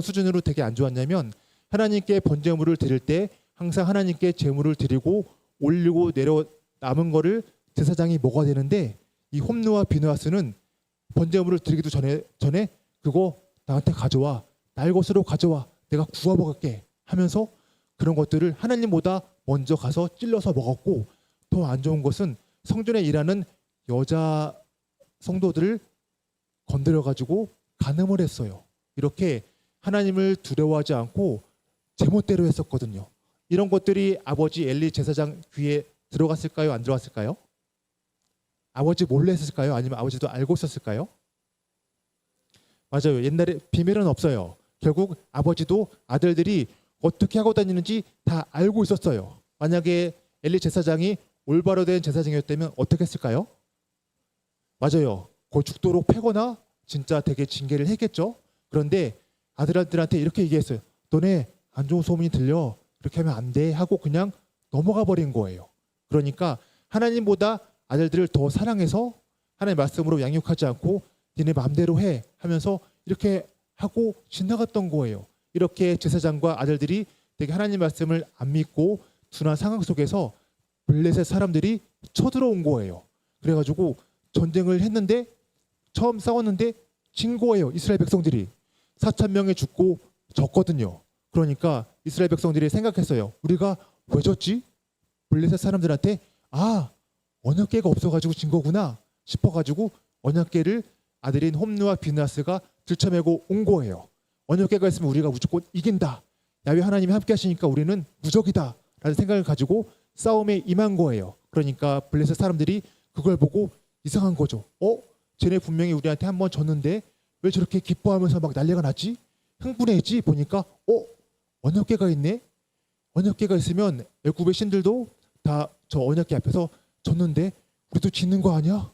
Speaker 7: 수준으로 되게 안 좋았냐면 하나님께 번제물을 드릴 때 항상 하나님께 제물을 드리고 올리고 내려 남은 거를 제사장이 먹어야 되는데 이 홈느와 비느하스는 번제물을 드리기도 전에 그거 나한테 가져와, 날 것으로 가져와, 내가 구워 먹을게 하면서 그런 것들을 하나님보다 먼저 가서 찔러서 먹었고, 더 안 좋은 것은 성전에 일하는 여자 성도들을 건드려 가지고 간음을 했어요. 이렇게 하나님을 두려워하지 않고 제멋대로 했었거든요. 이런 것들이 아버지 엘리 제사장 귀에 들어갔을까요? 안 들어갔을까요? 아버지 몰래 했을까요? 아니면 아버지도 알고 있었을까요? 맞아요. 옛날에 비밀은 없어요. 결국 아버지도 아들들이 어떻게 하고 다니는지 다 알고 있었어요. 만약에 엘리 제사장이 올바로 된 제사장이었다면 어떻게 했을까요? 맞아요. 거의 죽도록 패거나 진짜 되게 징계를 했겠죠. 그런데 아들들한테 이렇게 얘기했어요. 너네 안 좋은 소문이 들려. 이렇게 하면 안 돼 하고 그냥 넘어가 버린 거예요. 그러니까 하나님보다 아들들을 더 사랑해서 하나님의 말씀으로 양육하지 않고 니네 마음대로 해 하면서 이렇게 하고 지나갔던 거예요. 이렇게 제사장과 아들들이 되게 하나님 말씀을 안 믿고 둔한 상황 속에서 블레셋 사람들이 쳐들어온 거예요. 그래가지고 전쟁을 했는데 처음 싸웠는데 진 거예요. 이스라엘 백성들이 4,000명이 죽고 졌거든요. 그러니까 이스라엘 백성들이 생각했어요. 우리가 왜 졌지? 블레셋 사람들한테 언약궤가 없어가지고 진 거구나 싶어가지고 언약궤를 아들인 홈느와 비느하스가 들쳐매고 온 거예요. 언약궤가 있으면 우리가 무조건 이긴다. 야훼 하나님이 함께 하시니까 우리는 무적이다 라는 생각을 가지고 싸움에 임한 거예요. 그러니까 블레셋 사람들이 그걸 보고 이상한 거죠. 쟤네 분명히 우리한테 한번 졌는데 왜 저렇게 기뻐하면서 막 난리가 났지? 흥분했지? 보니까 언약궤가 있네. 언약궤가 있으면 애굽의 신들도 다 저 언약궤 앞에서 졌는데 우리도 지는 거 아니야?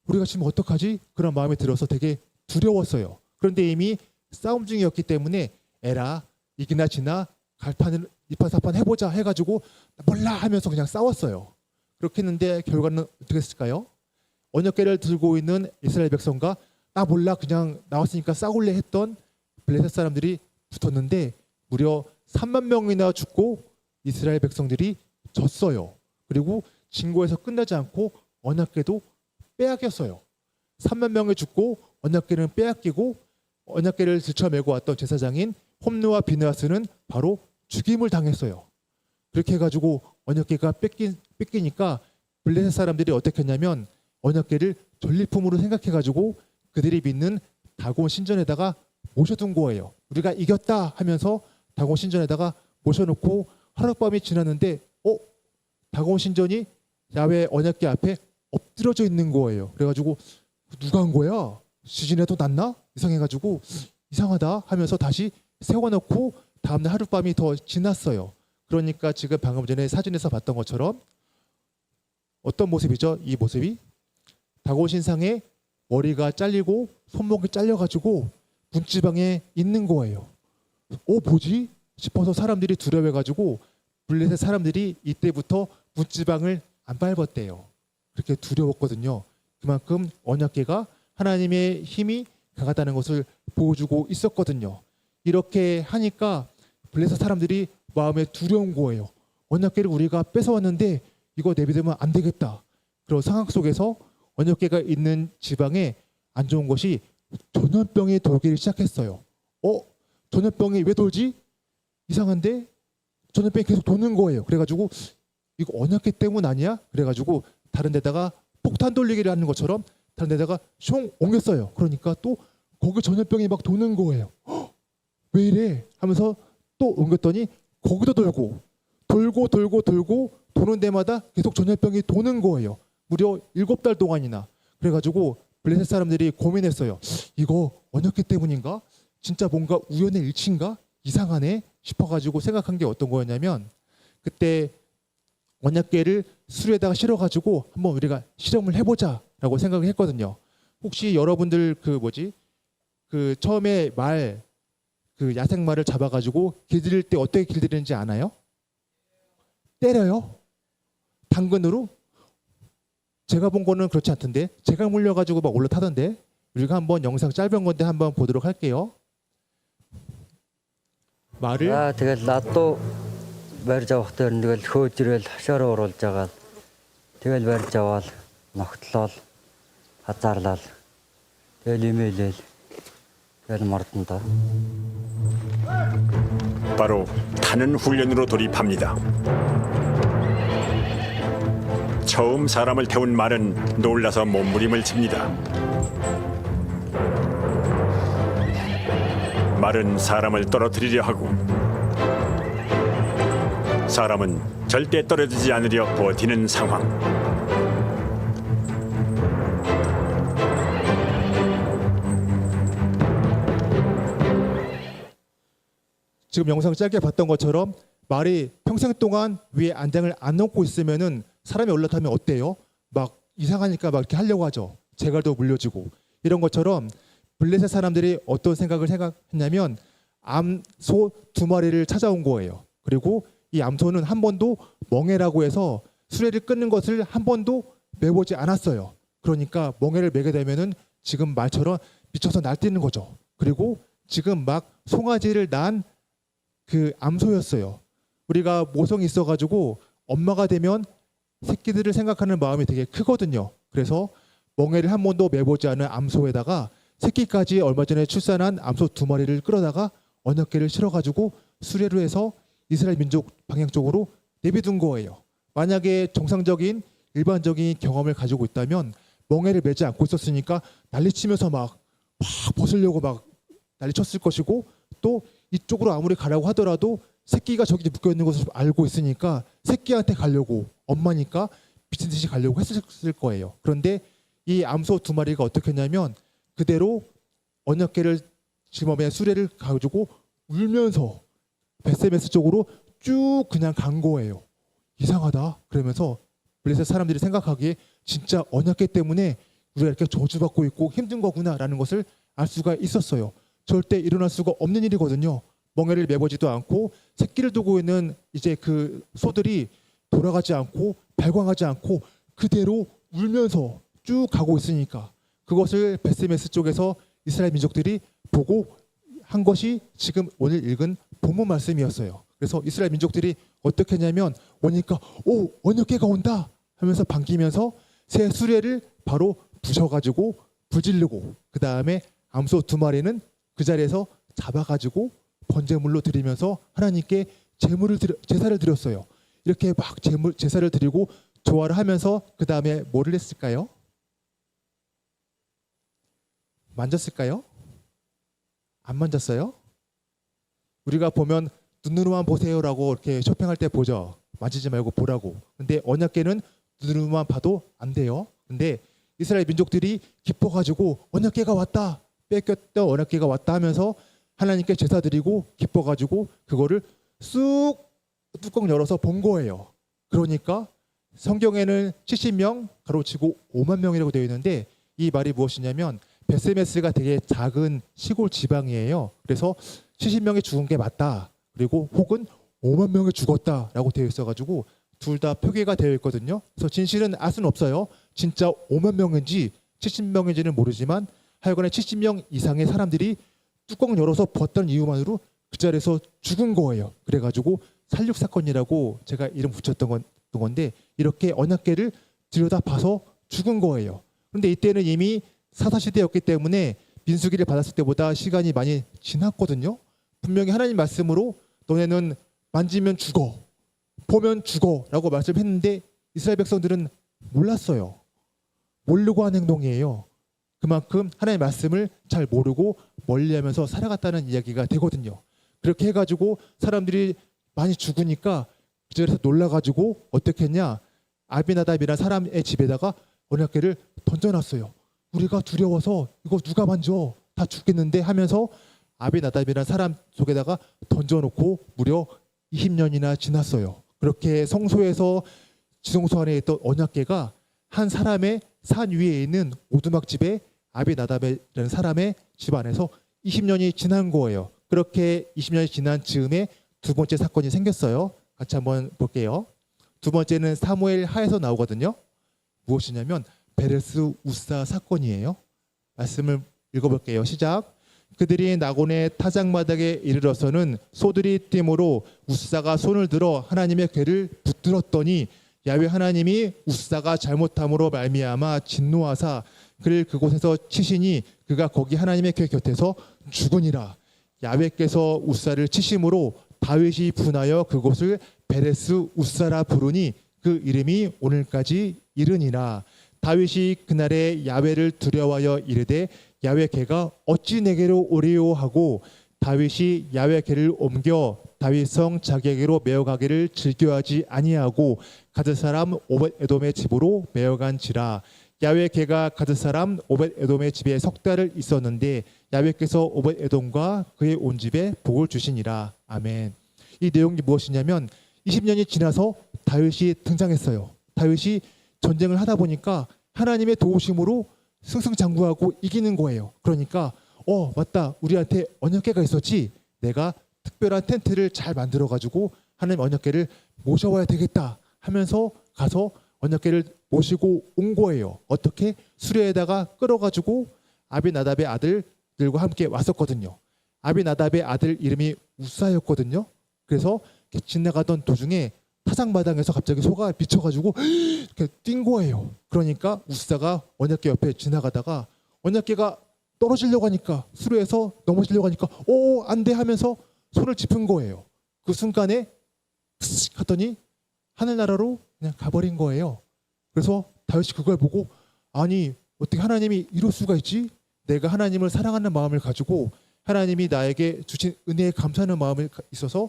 Speaker 7: 우리가 지금 어떡하지? 그런 마음이 들어서 되게 두려웠어요. 그런데 이미 싸움 중이었기 때문에 에라 이기나 지나 갈판을 이판사판 해보자 해가지고 몰라 하면서 그냥 싸웠어요. 그렇게 했는데 결과는 어떻게 했을까요? 언약궤를 들고 있는 이스라엘 백성과 몰라 그냥 나왔으니까 싸울래 했던 블레셋 사람들이 붙었는데 무려 3만 명이나 죽고 이스라엘 백성들이 졌어요. 그리고 진고에서 끝나지 않고 언약궤도 빼앗겼어요. 3만 명이 죽고 언약궤는 빼앗기고 언약궤를 들쳐매고 왔던 제사장인 홈느와 비느하스는 바로 죽임을 당했어요. 그렇게 해가지고 언약궤가 뺏기니까 블레셋 사람들이 어떻게 했냐면 언약궤를 전리품으로 생각해가지고 그들이 믿는 다곤 신전에다가 모셔둔 거예요. 우리가 이겼다 하면서 다곤 신전에다가 모셔놓고 하룻밤이 지났는데 다곤 신전이 야훼 언약궤 앞에 엎드려져 있는 거예요. 그래가지고 누가 한 거야? 시즌에도 났나? 이상해가지고 이상하다 하면서 다시 세워놓고 다음날 하룻밤이 더 지났어요. 그러니까 지금 방금 전에 사진에서 봤던 것처럼 어떤 모습이죠? 이 모습이 다곤 신상에 머리가 잘리고 손목이 잘려가지고 문지방에 있는 거예요. 뭐지? 싶어서 사람들이 두려워해가지고 블레셋 사람들이 이때부터 문지방을 안 밟았대요. 그렇게 두려웠거든요. 그만큼 언약궤가 하나님의 힘이 강하다는 것을 보여주고 있었거든요. 이렇게 하니까 블레셋 사람들이 마음에 두려운 거예요. 언약궤를 우리가 뺏어왔는데 이거 내비두면 안 되겠다. 그런 상황 속에서 언약궤가 있는 지방에 안 좋은 것이 전염병이 돌기를 시작했어요. 전염병이 왜 돌지? 이상한데 전염병이 계속 도는 거예요. 그래가지고 이거 언약궤 때문 아니야? 그래가지고 다른 데다가 폭탄 돌리기를 하는 것처럼 다른 데다가 숑 옮겼어요. 그러니까 또 거기 전염병이 막 도는 거예요. 왜 이래? 하면서 또 옮겼더니 거기도 돌고 도는 데마다 계속 전염병이 도는 거예요. 무려 7달 동안이나. 그래가지고 블레셋 사람들이 고민했어요. 이거 언약궤 때문인가? 진짜 뭔가 우연의 일치인가? 이상하네 싶어가지고 생각한 게 어떤 거였냐면 그때 언약궤를 수레에다가 실어가지고 한번 우리가 실험을 해보자라고 생각을 했거든요. 혹시 여러분들 그 처음에 그 야생말을 잡아가지고 길들일 때 어떻게 길들이는지 아나요? 때려요? 당근으로? 제가 본 거는 그렇지 않던데 제가 물려가지고 막 올라타던데 우리가 한번 영상 짧은 건데 한번 보도록 할게요. 말을
Speaker 8: тэгэл надуу барьж авах дээр тэгэл хөөжрөл хашаараа оруулж байгаа Тэгэл барьж аваад ногтлол хазаарлал. Тэгэл имэйлэл. тэгэл мордон다.
Speaker 9: 바로 타는 훈련으로 돌입합니다. 처음 사람을 태운 말은 놀라서 몸부림을 칩니다. 말은 사람을 떨어뜨리려 하고 사람은 절대 떨어지지 않으려 버티는 상황.
Speaker 7: 지금 영상 짧게 봤던 것처럼 말이 평생 동안 위에 안장을 안 놓고 있으면은 사람이 올라타면 어때요? 막 이상하니까 막 이렇게 하려고 하죠. 재갈도 물려주고 이런 것처럼 블레셋 사람들이 어떤 생각을 생각했냐면 암소 2마리를 찾아온 거예요. 그리고 이 암소는 한 번도 멍에라고 해서 수레를 끊는 것을 한 번도 매보지 않았어요. 그러니까 멍에를 매게 되면은 지금 말처럼 미쳐서 날뛰는 거죠. 그리고 지금 막 송아지를 낳은 그 암소였어요. 우리가 모성이 있어가지고 엄마가 되면 새끼들을 생각하는 마음이 되게 크거든요. 그래서 멍에를 한 번도 매보지 않은 암소에다가 새끼까지 얼마 전에 출산한 암소 2마리를 끌어다가 언약궤를 실어가지고 수레로 해서 이스라엘 민족 방향 쪽으로 내비둔 거예요. 만약에 정상적인 일반적인 경험을 가지고 있다면 멍에를 매지 않고 있었으니까 난리치면서 막 벗으려고 막 난리쳤을 것이고 또 이쪽으로 아무리 가라고 하더라도 새끼가 저기 묶여 있는 것을 알고 있으니까 새끼한테 가려고 엄마니까 미친 듯이 가려고 했을 거예요. 그런데 이 암소 2마리가 어떻게 했냐면 그대로 언약궤를 지범에 수레를 가지고 울면서 베세메스 쪽으로 쭉 그냥 간 거예요. 이상하다. 그러면서 블레셋 사람들이 생각하기에 진짜 언약궤 때문에 우리가 이렇게 저주받고 있고 힘든 거구나라는 것을 알 수가 있었어요. 절대 일어날 수가 없는 일이거든요. 멍에를 매보지도 않고 새끼를 두고 있는 이제 그 소들이 돌아가지 않고 발광하지 않고 그대로 울면서 쭉 가고 있으니까 그것을 베세메스 쪽에서 이스라엘 민족들이 보고 한 것이 지금 오늘 읽은 본문 말씀이었어요. 그래서 이스라엘 민족들이 어떻게 했냐면 오니까 오 언약궤가 온다 하면서 반기면서 새 수레를 바로 부셔가지고 부질르고 그 다음에 암소 2마리는 그 자리에서 잡아가지고 번제물로 드리면서 하나님께 제사를 드렸어요. 이렇게 막 제사를 드리고 조화를 하면서 그 다음에 뭐를 했을까요? 만졌을까요? 안 만졌어요? 우리가 보면 눈으로만 보세요라고 이렇게 쇼핑할 때 보죠. 만지지 말고 보라고. 근데 언약궤는 눈으로만 봐도 안 돼요. 근데 이스라엘 민족들이 기뻐가지고 언약궤가 왔다. 뺏겼던 언약궤가 왔다 하면서 하나님께 제사 드리고 기뻐가지고 그거를 쑥 뚜껑 열어서 본 거예요. 그러니까 성경에는 70명 가로치고 5만 명이라고 되어 있는데 이 말이 무엇이냐면 베세메스가 되게 작은 시골 지방이에요. 그래서 70명이 죽은 게 맞다. 그리고 혹은 5만 명이 죽었다라고 되어 있어가지고 둘 다 표기가 되어 있거든요. 그래서 진실은 알 수는 없어요. 진짜 5만 명인지 70명인지는 모르지만 하여간에 70명 이상의 사람들이 뚜껑 열어서 봤던 이유만으로 그 자리에서 죽은 거예요. 그래가지고 살육 사건이라고 제가 이름 붙였던 건데 이렇게 언약궤를 들여다봐서 죽은 거예요. 그런데 이때는 이미 사사시대였기 때문에 민수기를 받았을 때보다 시간이 많이 지났거든요. 분명히 하나님 말씀으로 너네는 만지면 죽어, 보면 죽어라고 말씀했는데 이스라엘 백성들은 몰랐어요. 모르고 한 행동이에요. 그만큼 하나님의 말씀을 잘 모르고 멀리하면서 살아갔다는 이야기가 되거든요. 그렇게 해가지고 사람들이 많이 죽으니까 그 자리에서 놀라가지고 어떻게 했냐? 아비나답이라는 사람의 집에다가 언약궤를 던져놨어요. 우리가 두려워서 이거 누가 만져? 다 죽겠는데 하면서 아비나답이라는 사람 속에다가 던져놓고 무려 20년이나 지났어요. 그렇게 성소에서 지성소 안에 있던 언약궤가 한 사람의 산 위에 있는 오두막 집에 아비나답이라는 사람의 집 안에서 20년이 지난 거예요. 그렇게 20년이 지난 즈음에 두 번째 사건이 생겼어요. 같이 한번 볼게요. 두 번째는 사무엘 하에서 나오거든요. 무엇이냐면 베레스 우사 사건이에요. 말씀을 읽어볼게요. 시작. 그들이 나곤의 타작마당에 이르러서는 소들이 뛰므로 우사가 손을 들어 하나님의 궤를 붙들었더니 야훼 하나님이 우사가 잘못함으로 말미암아 진노하사 그를 그곳에서 치시니 그가 거기 하나님의 곁에서 죽으니라. 야훼께서 우사를 치심으로 다윗이 분하여 그곳을 베레스 우사라 부르니 그 이름이 오늘까지 이르니라. 다윗이 그날에 야훼를 두려워하여 이르되 야훼 개가 어찌 내게로 오리요 하고 다윗이 야훼 개를 옮겨 다윗성 자기에게로 메어가기를 즐겨하지 아니하고 가드 사람 오벳 에돔의 집으로 메어간지라. 야훼 개가 가드 사람 오벳 에돔의 집에 석 달을 있었는데 야훼께서 오벳 에돔과 그의 온 집에 복을 주시니라. 아멘. 이 내용이 무엇이냐면 20년이 지나서 다윗이 등장했어요. 다윗이 전쟁을 하다 보니까 하나님의 도우심으로 승승장구하고 이기는 거예요. 그러니까 맞다, 우리한테 언약궤가 있었지. 내가 특별한 텐트를 잘 만들어 가지고 하나님 언약궤를 모셔와야 되겠다 하면서 가서 언약궤를 모시고 온 거예요. 어떻게? 수레에다가 끌어가지고 아비나답의 아들들과 함께 왔었거든요. 아비나답의 아들 이름이 우사였거든요. 그래서 지나가던 도중에 타작마당에서 갑자기 소가 미쳐가지고 이렇게 뛴 거예요. 그러니까 우사가 언약궤 옆에 지나가다가 언약궤가 떨어지려고 하니까 수레에서 넘어지려고 하니까 안 돼 하면서 손을 짚은 거예요. 그 순간에 푸식 하더니 하늘나라로 그냥 가버린 거예요. 그래서 다윗이 그걸 보고 아니 어떻게 하나님이 이럴 수가 있지? 내가 하나님을 사랑하는 마음을 가지고 하나님이 나에게 주신 은혜에 감사하는 마음이 있어서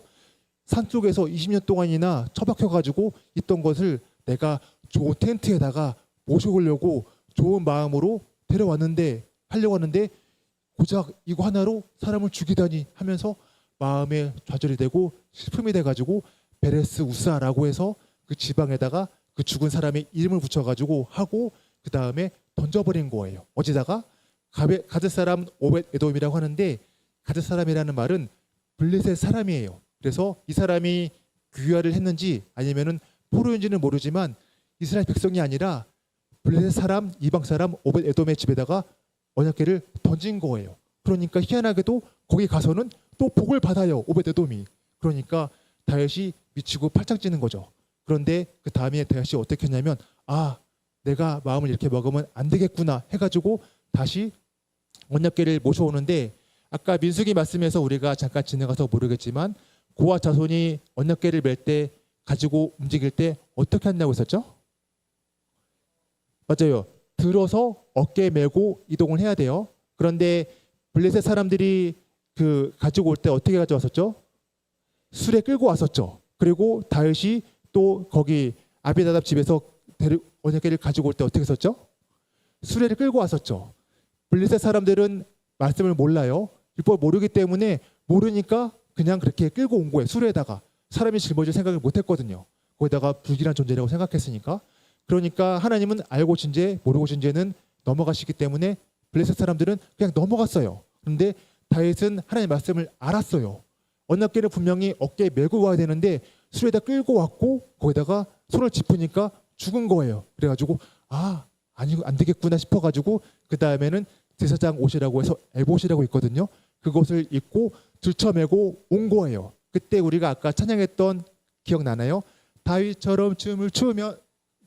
Speaker 7: 산속에서 20년 동안이나 처박혀가지고 있던 것을 내가 좋은 텐트에다가 모셔오려고 좋은 마음으로 하려고 하는데 고작 이거 하나로 사람을 죽이다니 하면서 마음에 좌절이 되고 슬픔이 돼가지고 베레스 우사라고 해서 그 지방에다가 그 죽은 사람의 이름을 붙여가지고 하고 그 다음에 던져버린 거예요. 어디다가? 가드 사람 오벳 에돔이라고 하는데 가드 사람이라는 말은 블레셋 사람이에요. 그래서 이 사람이 귀화를 했는지 아니면은 포로인지는 모르지만 이스라엘 백성이 아니라 블레셋 사람, 이방 사람 오벳 에돔의 집에다가 언약궤를 던진 거예요. 그러니까 희한하게도 거기 가서는 또 복을 받아요. 오벳 에돔이. 그러니까 다윗이 미치고 팔짱 찌는 거죠. 그런데 그 다음에 다윗이 어떻게 했냐면 내가 마음을 이렇게 먹으면 안 되겠구나 해가지고 다시 언약궤를 모셔오는데 아까 민수기 말씀에서 우리가 잠깐 지나가서 모르겠지만 고아 자손이 언약궤를 멜 때 가지고 움직일 때 어떻게 한다고 했었죠? 맞아요. 들어서 어깨에 메고 이동을 해야 돼요. 그런데 블레셋 사람들이 그 가지고 올 때 어떻게 가져왔었죠? 수레 끌고 왔었죠. 그리고 다윗이 또 거기 아비나답 집에서 언약궤를 가지고 올 때 어떻게 했었죠? 수레를 끌고 왔었죠. 블레셋 사람들은 말씀을 몰라요. 율법을 모르기 때문에 모르니까 그냥 그렇게 끌고 온 거예요. 수레에다가. 사람이 짊어질 생각을 못했거든요. 거기다가 불길한 존재라고 생각했으니까. 그러니까 하나님은 알고 진 죄 모르고 진 죄는 넘어가시기 때문에 블레셋 사람들은 그냥 넘어갔어요. 그런데 다윗은 하나님의 말씀을 알았어요. 언약궤를 분명히 어깨에 메고 와야 되는데 수레에다 끌고 왔고 거기다가 손을 짚으니까 죽은 거예요. 그래가지고 아니 안 되겠구나 싶어가지고 그 다음에는 제사장 옷이라고 해서 에봇이라고 있거든요. 그것을 입고 들쳐매고 온 거예요. 그때 우리가 아까 찬양했던 기억나나요? 다윗처럼 춤을 추면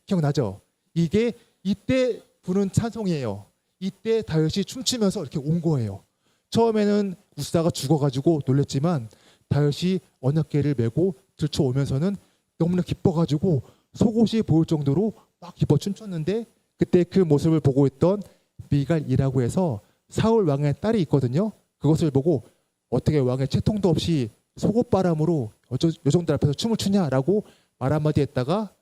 Speaker 7: 기억나죠? 이게 이때 부른 찬송이에요. 이때 다윗이 춤추면서 이렇게 온 거예요. 처음에는 우사가 죽어가지고 놀랬지만 다윗이 언약궤를 메고 들쳐오면서는 너무나 기뻐가지고 속옷이 보일 정도로 막 기뻐 춤췄는데 그때 그 모습을 보고 있던 미갈이라고 해서 사울 왕의 딸이 있거든요. 그것을 보고 어떻게 왕의 채통도 없이 속옷바람으로 여종들 앞에서 춤을 추냐라고 말 한마디 했다가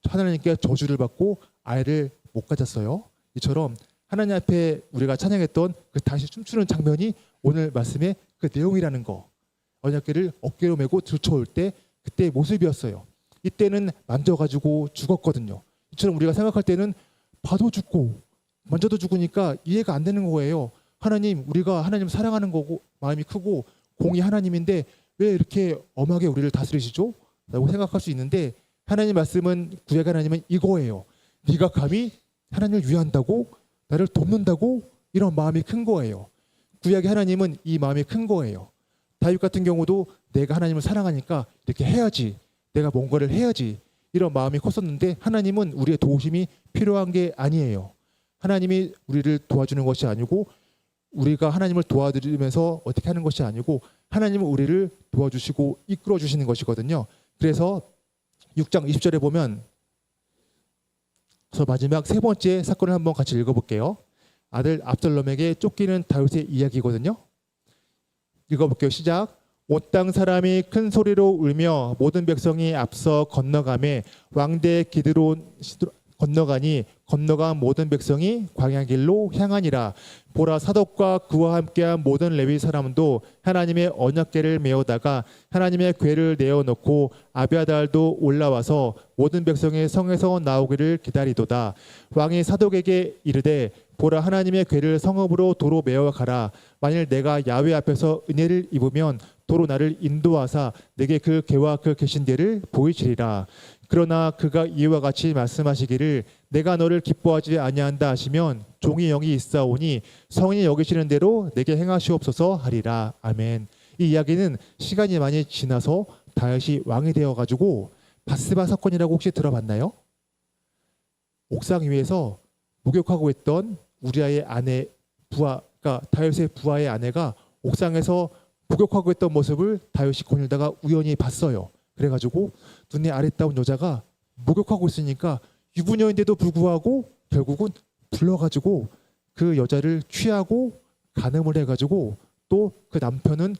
Speaker 7: 하나님께 저주를 받고 아이를 못 가졌어요. 이처럼 하나님 앞에 우리가 찬양했던 그 다시 춤추는 장면이 오늘 말씀의 그 내용이라는 거. 언약궤를 어깨로 메고 들쳐올 때 그때의 모습이었어요. 이때는 만져가지고 죽었거든요. 이처럼 우리가 생각할 때는 봐도 죽고 만져도 죽으니까 이해가 안 되는 거예요. 하나님, 우리가 하나님 사랑하는 거고 마음이 크고 공이 하나님인데 왜 이렇게 엄하게 우리를 다스리시죠? 라고 생각할 수 있는데 하나님 말씀은 구약 하나님은 이거예요. 네가 감히 하나님을 위한다고 나를 돕는다고 이런 마음이 큰 거예요. 구약의 하나님은 이 마음이 큰 거예요. 다윗 같은 경우도 내가 하나님을 사랑하니까 이렇게 해야지. 내가 뭔가를 해야지. 이런 마음이 컸었는데 하나님은 우리의 도우심이 필요한 게 아니에요. 하나님이 우리를 도와주는 것이 아니고 우리가 하나님을 도와드리면서 어떻게 하는 것이 아니고 하나님은 우리를 도와주시고 이끌어 주시는 것이거든요. 그래서 6장 20절에 보면 저 마지막 세 번째 사건을 한번 같이 읽어볼게요. 아들 압살롬에게 쫓기는 다윗의 이야기거든요. 읽어볼게요. 시작. 온 땅 사람이 큰 소리로 울며 모든 백성이 앞서 건너가매 왕대 기드론 건너가니 건너간 모든 백성이 광야 길로 향하니라. 보라 사독과 그와 함께한 모든 레위 사람도 하나님의 언약궤를 메어다가 하나님의 궤를 내어놓고 아비아달도 올라와서 모든 백성의 성에서 나오기를 기다리도다. 왕이 사독에게 이르되 보라 하나님의 궤를 성읍으로 도로 메어 가라. 만일 내가 야훼 앞에서 은혜를 입으면 도로 나를 인도하사 내게 그 궤와 그 계신 데를 보이시리라. 그러나 그가 이와 같이 말씀하시기를 내가 너를 기뻐하지 아니한다 하시면 종이 영이 있사오니 성인이 여기시는 대로 내게 행하시옵소서 하리라. 아멘. 이 이야기는 시간이 많이 지나서 다윗이 왕이 되어가지고 바스바 사건이라고 혹시 들어봤나요? 옥상 위에서 목욕하고 있던 우리아의 아내 그러니까 다윗의 부하의 아내가 옥상에서 목욕하고 있던 모습을 다윗이 거닐다가 우연히 봤어요. 그래가지고 눈에 아랫다운 여자가 목욕하고 있으니까 유부녀인데도 불구하고 결국은 불러가지고 그 여자를 취하고 간음을 해가지고 또 그 남편은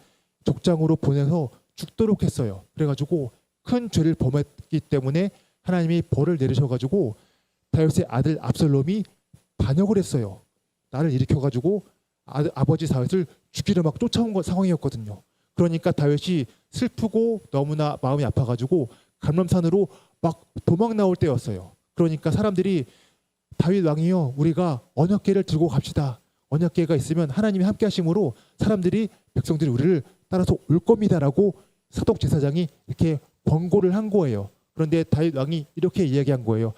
Speaker 7: 족장으로 보내서 죽도록 했어요. 그래가지고 큰 죄를 범했기 때문에 하나님이 벌을 내리셔가지고 다윗의 아들 압살롬이 반역을 했어요. 나를 일으켜가지고 아버지 다윗을 죽이려 막 쫓아온 상황이었거든요. 그러니까 다윗이 슬프고 너무나 마음이 아파가지고 감람산으로 막 도망 나올 때였어요. 그러니까 사람들이 다윗 왕이요, 우리가 언약궤를 들고 갑시다. 언약궤가 있으면 하나님이 함께 하심으로 사람들이 백성들이 우리를 따라서 올 겁니다라고 사독 제사장이 이렇게 권고를 한 거예요. 그런데 다윗 왕이 이렇게 이야기한 거예요.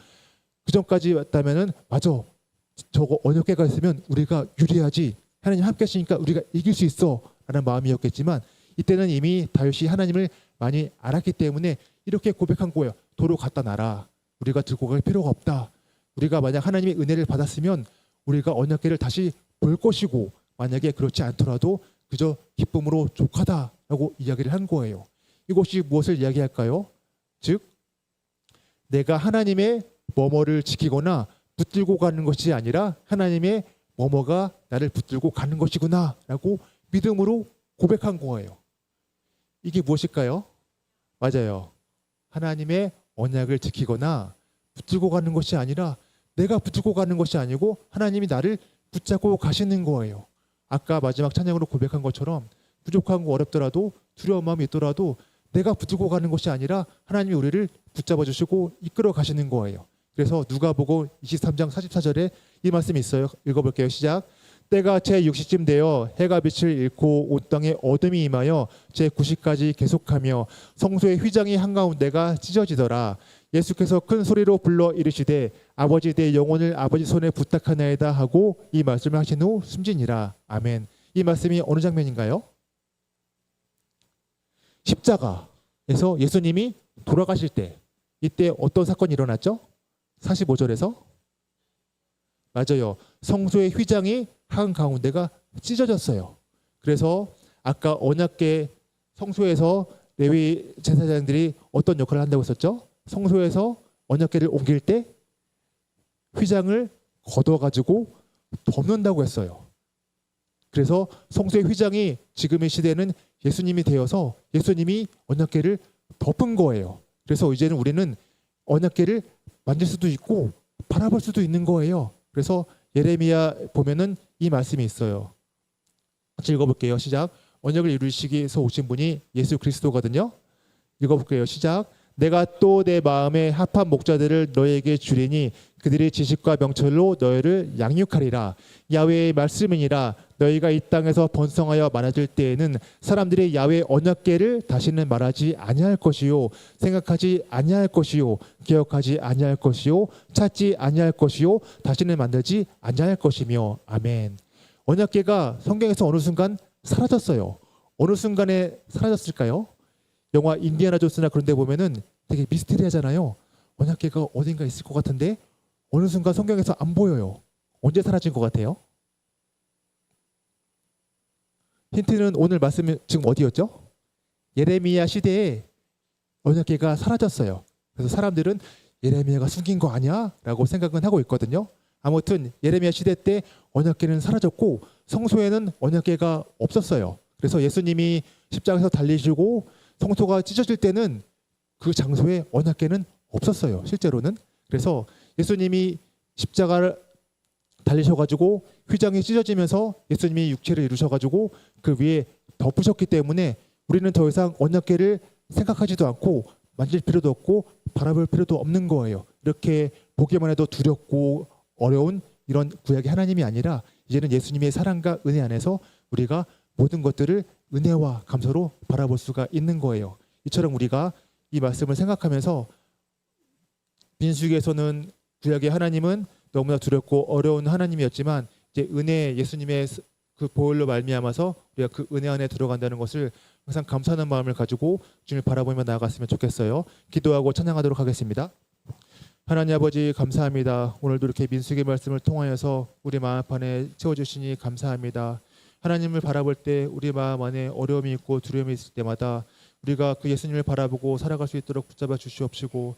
Speaker 7: 그 전까지 왔다면은 맞아, 저거 언약궤가 있으면 우리가 유리하지. 하나님 함께 하시니까 우리가 이길 수 있어라는 마음이었겠지만 이때는 이미 다윗이 하나님을 많이 알았기 때문에 이렇게 고백한 거예요. 도로 갖다 놔라. 우리가 들고 갈 필요가 없다. 우리가 만약 하나님의 은혜를 받았으면 우리가 언약궤를 다시 볼 것이고 만약에 그렇지 않더라도 그저 기쁨으로 족하다라고 이야기를 한 거예요. 이것이 무엇을 이야기할까요? 즉 내가 하나님의 뭐뭐를 지키거나 붙들고 가는 것이 아니라 하나님의 뭐뭐가 나를 붙들고 가는 것이구나라고 믿음으로 고백한 거예요. 이게 무엇일까요? 맞아요. 하나님의 언약을 지키거나 붙들고 가는 것이 아니라 내가 붙들고 가는 것이 아니고 하나님이 나를 붙잡고 가시는 거예요. 아까 마지막 찬양으로 고백한 것처럼 부족한 거 어렵더라도 두려운 마음이 있더라도 내가 붙들고 가는 것이 아니라 하나님이 우리를 붙잡아 주시고 이끌어 가시는 거예요. 그래서 누가복음 23장 44절에 이 말씀이 있어요. 읽어볼게요. 시작. 때가 제60쯤 되어 해가 빛을 잃고 온 땅에 어둠이 임하여 제90까지 계속하며 성소의 휘장이 한가운데가 찢어지더라. 예수께서 큰 소리로 불러 이르시되 아버지 내 영혼을 아버지 손에 부탁하나이다 하고 이 말씀을 하신 후 숨지니라. 아멘. 이 말씀이 어느 장면인가요? 십자가에서 예수님이 돌아가실 때 이때 어떤 사건이 일어났죠? 45절에서 맞아요. 성소의 휘장이 한가운데가 찢어졌어요. 그래서 아까 언약궤 성소에서 레위 제사장들이 어떤 역할을 한다고 했었죠? 성소에서 언약궤를 옮길 때 휘장을 걷어가지고 덮는다고 했어요. 그래서 성소의 휘장이 지금의 시대는 예수님이 되어서 예수님이 언약궤를 덮은 거예요. 그래서 이제는 우리는 언약궤를 만질 수도 있고 바라볼 수도 있는 거예요. 그래서 예레미야 보면은 이 말씀이 있어요. 같이 읽어볼게요. 시작. 언약을 이루시기 위해서 오신 분이 예수 그리스도거든요. 읽어볼게요. 시작. 내가 또 내 마음에 합한 목자들을 너에게 주리니 그들의 지식과 명철로 너희를 양육하리라. 야훼의 말씀이니라. 너희가 이 땅에서 번성하여 많아질 때에는 사람들이 야훼 언약궤를 다시는 말하지 아니할 것이요 생각하지 아니할 것이요 기억하지 아니할 것이요 찾지 아니할 것이요 다시는 만들지 아니할 것이며. 아멘. 언약궤가 성경에서 어느 순간 사라졌어요. 어느 순간에 사라졌을까요? 영화 인디아나 존스나 그런 데 보면은 되게 미스테리하잖아요. 언약궤가 어딘가 있을 것 같은데 어느 순간 성경에서 안 보여요. 언제 사라진 것 같아요? 힌트는 오늘 말씀이 지금 어디였죠? 예레미야 시대에 언약궤가 사라졌어요. 그래서 사람들은 예레미야가 숨긴 거 아니야? 라고 생각은 하고 있거든요. 아무튼 예레미야 시대 때 언약궤는 사라졌고 성소에는 언약궤가 없었어요. 그래서 예수님이 십자가에서 달리시고 성소가 찢어질 때는 그 장소에 언약궤는 없었어요. 실제로는. 그래서 예수님이 십자가를 달리셔가지고 휘장이 찢어지면서 예수님이 육체를 이루셔가지고 그 위에 덮으셨기 때문에 우리는 더 이상 언약궤를 생각하지도 않고 만질 필요도 없고 바라볼 필요도 없는 거예요. 이렇게 보기만 해도 두렵고 어려운 이런 구약의 하나님이 아니라 이제는 예수님의 사랑과 은혜 안에서 우리가 모든 것들을 은혜와 감사로 바라볼 수가 있는 거예요. 이처럼 우리가 이 말씀을 생각하면서 민수기에서는 구약의 하나님은 너무나 두렵고 어려운 하나님이었지만 이제 은혜 예수님의 그 보혈로 말미암아서 우리가 그 은혜 안에 들어간다는 것을 항상 감사하는 마음을 가지고 주님을 바라보며 나아갔으면 좋겠어요. 기도하고 찬양하도록 하겠습니다. 하나님 아버지 감사합니다. 오늘도 이렇게 민수기 말씀을 통하여서 우리 마음 안에 채워주시니 감사합니다. 하나님을 바라볼 때 우리 마음 안에 어려움이 있고 두려움이 있을 때마다 우리가 그 예수님을 바라보고 살아갈 수 있도록 붙잡아 주시옵시고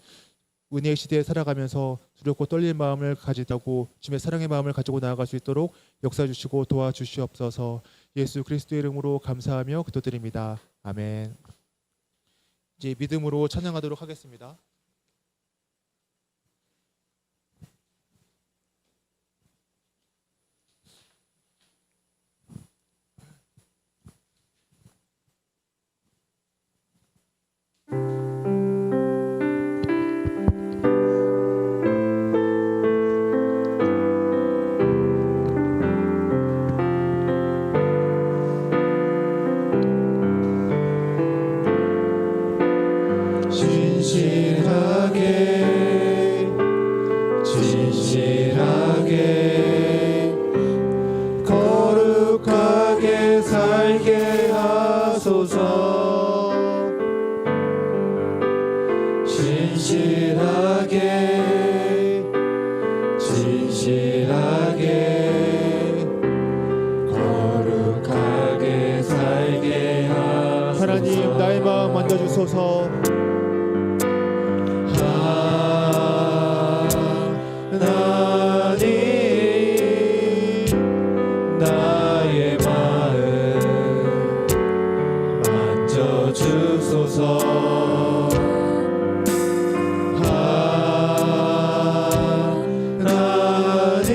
Speaker 7: 은혜의 시대에 살아가면서 두렵고 떨릴 마음을 가지다고 주님의 사랑의 마음을 가지고 나아갈 수 있도록 역사해 주시고 도와주시옵소서. 예수 그리스도의 이름으로 감사하며 기도드립니다. 아멘. 이제 믿음으로 찬양하도록 하겠습니다.
Speaker 3: 진실하게 거룩하게 살게 하소서. 진실하게 거룩하게 살게 하소서.
Speaker 7: 하나님 나의 마음 만져주소서.
Speaker 3: 하나님 나의 마음 만져주소서. 하나님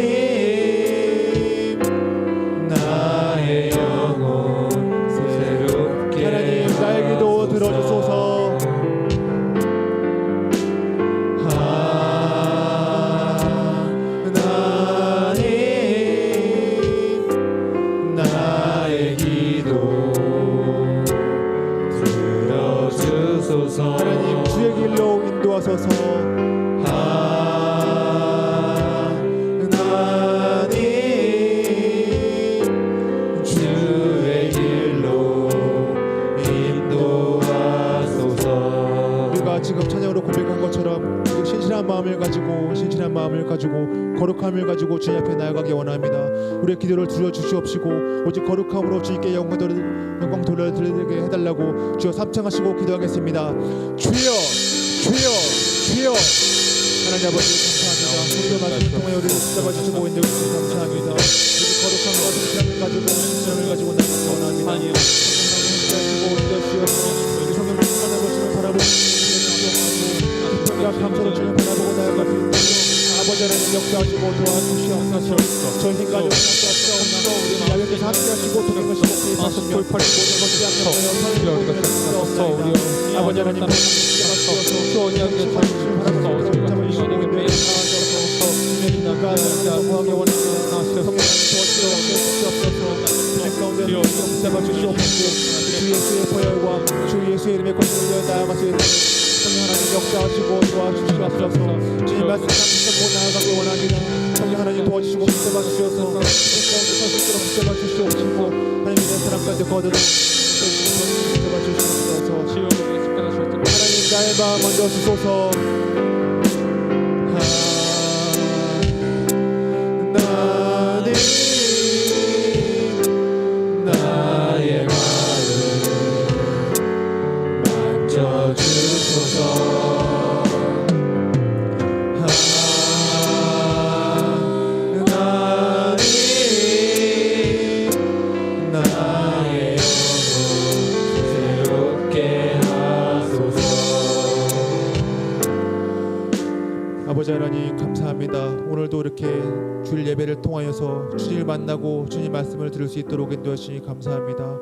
Speaker 3: 나의 영혼 새롭게
Speaker 7: 하나님 나의 기도 들어주소서.
Speaker 3: 나의 기도 들어주소서.
Speaker 7: 하나님 주의 길로 인도하소서.
Speaker 3: 하나님 주의 길로 인도하소서.
Speaker 7: 우리가 지금 찬양으로 고백한 것처럼 신실한 마음을 가지고 거룩함을 가지고 주님 앞에 나아가기 원합니다. 우리의 기도를 들어주시옵시고 오직 거룩함으로 주님께 영광 돌려드리게 해달라고 주여 삼창하시고 기도하겠습니다. 주여 하나님 아버지 감사합니다. 우리의 말씀을 통해 우리를 붙잡아주시고 인도해주시니 감사합니다. 오직 거룩함과 신실함을 가지고 나아가기 원합니다. 성령을 만나보시면 바라보시고 감사로 주님 바라보고 나아갈 수 있도록 아버지 하나님 역사하시고 도와주시옵소서. 저희 생각을 하시옵소서. 야외에서 함께하시고 동행하시고 피해서 돌파를 모든 것이 앞서서 아버지 하나님 역사하시옵소서. 언약의 자유를 바라보시고 잡아주시고 나아가소서. 주님과 영광하게 원하시옵소서. 성령 도와주시옵소서. 주님 가운데 붙잡아주시옵소서. 주 예수의 보혈과 주 예수의 이름의 권능을 나아갈 수 있도록 성령 하나님 역사하시고 도와주시옵소서. 주님 말씀 붙잡고 나아가기 원합니다. 성령 하나님 도와주시고 붙잡아주셔서 붙잡아주시옵시고 하나님의 사랑까지 거두는 붙잡아주시옵소서. 하나님 나의 마음 만져주소서. 통하여서 주님을 만나고 주님 말씀을 들을 수 있도록 인도하시니 감사합니다.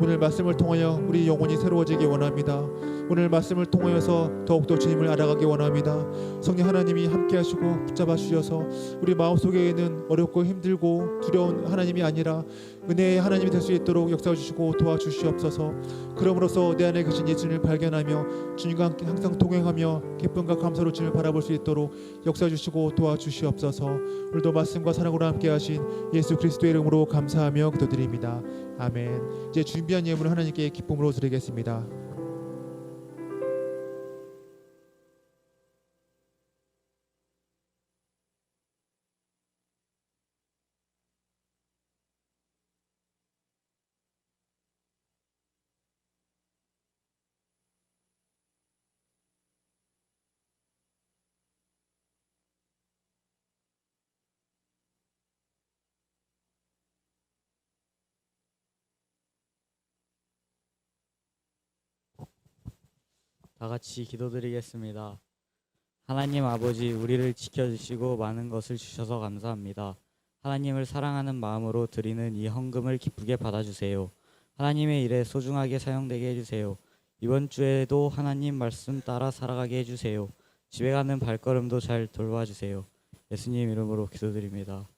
Speaker 7: 오늘 말씀을 통하여 우리 영혼이 새로워지기 원합니다. 오늘 말씀을 통하여서 더욱더 주님을 알아가기 원합니다. 성령 하나님이 함께 하시고 붙잡아 주셔서 우리 마음속에 있는 어렵고 힘들고 두려운 하나님이 아니라 은혜의 하나님이 될 수 있도록 역사해 주시고 도와주시옵소서. 그럼으로써 내 안에 계신 예수님을 발견하며 주님과 함께 항상 동행하며 기쁨과 감사로 주님을 바라볼 수 있도록 역사해 주시고 도와주시옵소서. 오늘도 말씀과 사랑으로 함께 하신 예수 그리스도의 이름으로 감사하며 기도드립니다. 아멘. 이제 준비한 예물을 하나님께 기쁨으로 드리겠습니다.
Speaker 10: 다 같이 기도드리겠습니다. 하나님 아버지, 우리를 지켜주시고 많은 것을 주셔서 감사합니다. 하나님을 사랑하는 마음으로 드리는 이 헌금을 기쁘게 받아주세요. 하나님의 일에 소중하게 사용되게 해주세요. 이번 주에도 하나님 말씀 따라 살아가게 해주세요. 집에 가는 발걸음도 잘 돌봐주세요. 예수님 이름으로 기도드립니다.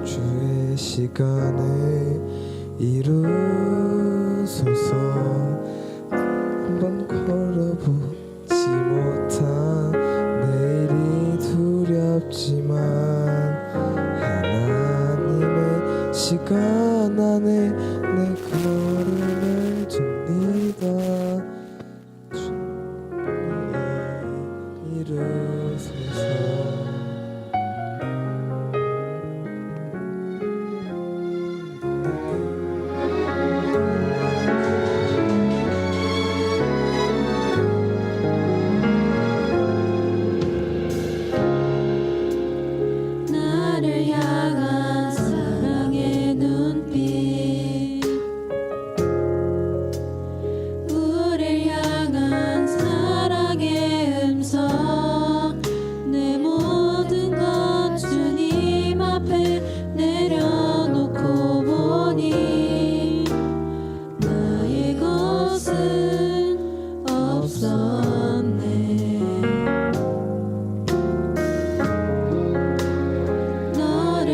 Speaker 11: 주의 시간에 이루소서. 한번 걸어보지 못한 내일이 두렵지만 하나님의 시간 안에 내 걸음을 둡니다. 주의 이루소서.
Speaker 1: 나를 향한 사랑의 눈빛, 우릴 향한 사랑의 음성, 내 모든 것 주님 앞에 내려놓고 보니 나의 것은 없었네. 너를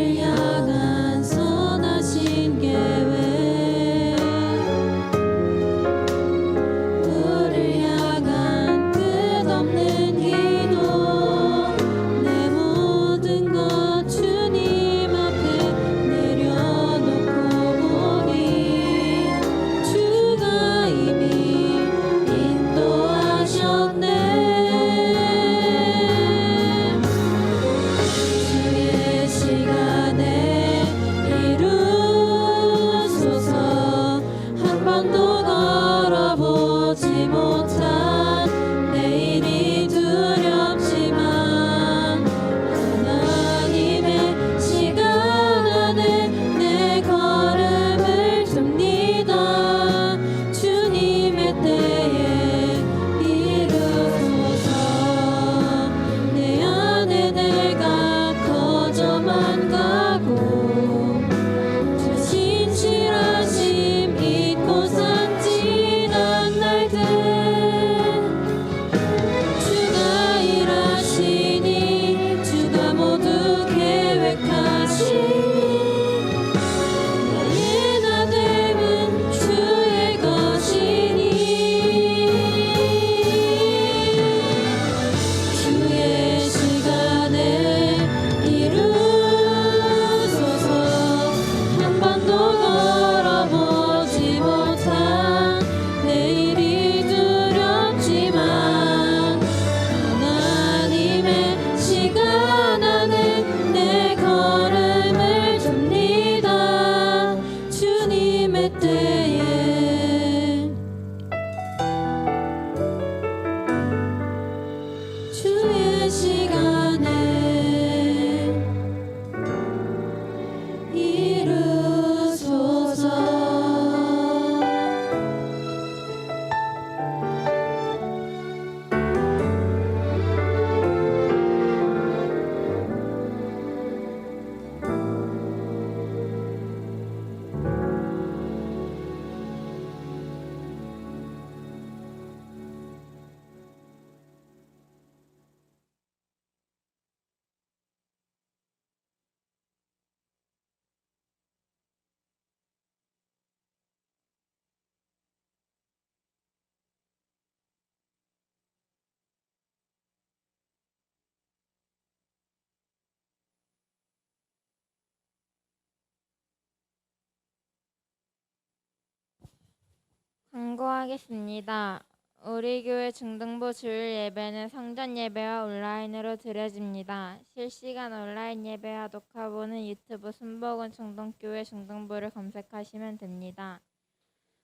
Speaker 1: 광고하겠습니다. 우리 교회 중등부 주일 예배는 성전 예배와 온라인으로 드려집니다. 실시간 온라인 예배와 녹화본은 유튜브 순복음 중동교회 중등부를 검색하시면 됩니다.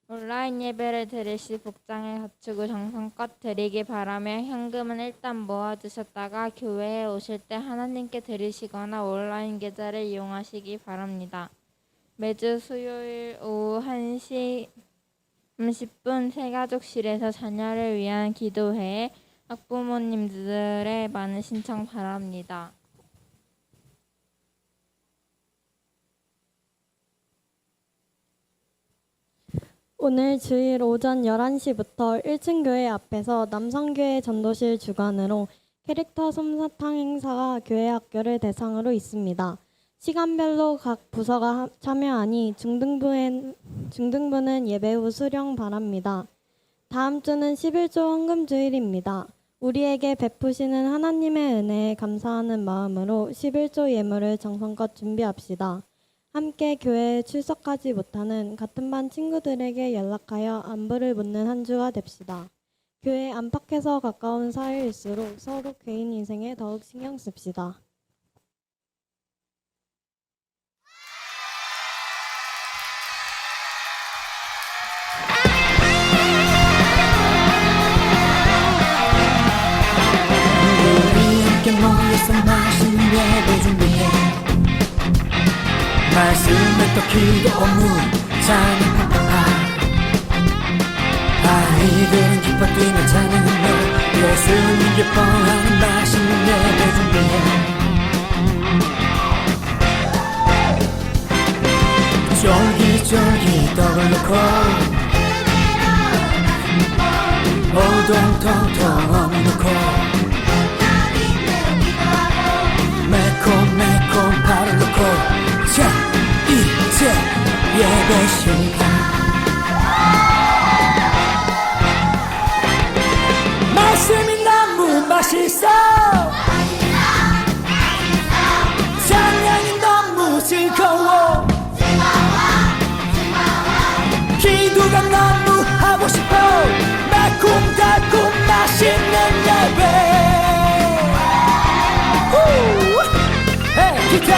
Speaker 1: 온라인 예배를 드릴 시 복장을 갖추고 정성껏 드리기 바라며 현금은 일단 모아두셨다가 교회에 오실 때 하나님께 드리시거나 온라인 계좌를 이용하시기 바랍니다. 매주 수요일 오후 1시 30분 새가족실에서 자녀를 위한 기도회에 학부모님들의 많은 신청 바랍니다.
Speaker 12: 오늘 주일 오전 11시부터 1층 교회 앞에서 남성교회 전도실 주관으로 캐릭터 솜사탕 행사가 교회 학교를 대상으로 있습니다. 시간별로 각 부서가 참여하니 중등부는 예배 후 수령 바랍니다. 다음 주는 11조 헌금주일입니다. 우리에게 베푸시는 하나님의 은혜에 감사하는 마음으로 11조 예물을 정성껏 준비합시다. 함께 교회에 출석하지 못하는 같은 반 친구들에게 연락하여 안부를 묻는 한 주가 됩시다. 교회 안팎에서 가까운 사이일수록 서로 개인 인생에 더욱 신경 씁시다.
Speaker 11: 우리 함께 모여서 맛있는 예배 준비해 말씀에 또 기도 업무 찬양 팍팍팍 아이들은 기뻐 뛰며 찬양하며 예수님 기뻐하는 맛있는 예배 준비해 쫄깃쫄깃 떡을 넣고 오동통통 어묵 넣고 매콤매콤 파를 넣고 자 이제 예배 시간 말씀이 너무 맛있어 찬양이 너무 즐거워 기도가 너무 하고 싶어 매콤달콤 맛있는 예배 Hey, 기타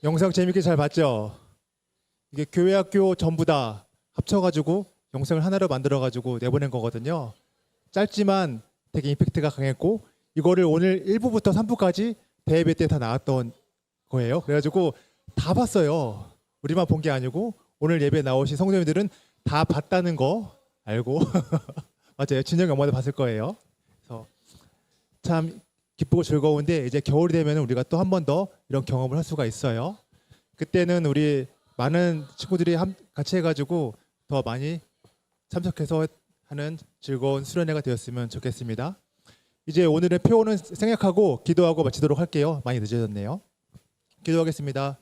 Speaker 7: 영상 재밌게 잘 봤죠? 이게 교회 학교 전부 다 합쳐가지고 영상을 하나로 만들어가지고 내보낸 거거든요. 짧지만 되게 임팩트가 강했고 이거를 오늘 1부부터 3부까지 대예배 때 다 나왔던 거예요. 그래가지고 다 봤어요. 우리만 본 게 아니고 오늘 예배 나오신 성도님들은 다 봤다는 거 알고 맞아요. 진영이 엄마도 봤을 거예요. 그래서 참 기쁘고 즐거운데 이제 겨울이 되면 우리가 또 한 번 더 이런 경험을 할 수가 있어요. 그때는 우리 많은 친구들이 같이 해가지고 더 많이 참석해서 하는 즐거운 수련회가 되었으면 좋겠습니다. 이제 오늘의 표어는 생략하고 기도하고 마치도록 할게요. 많이 늦어졌네요. 기도하겠습니다.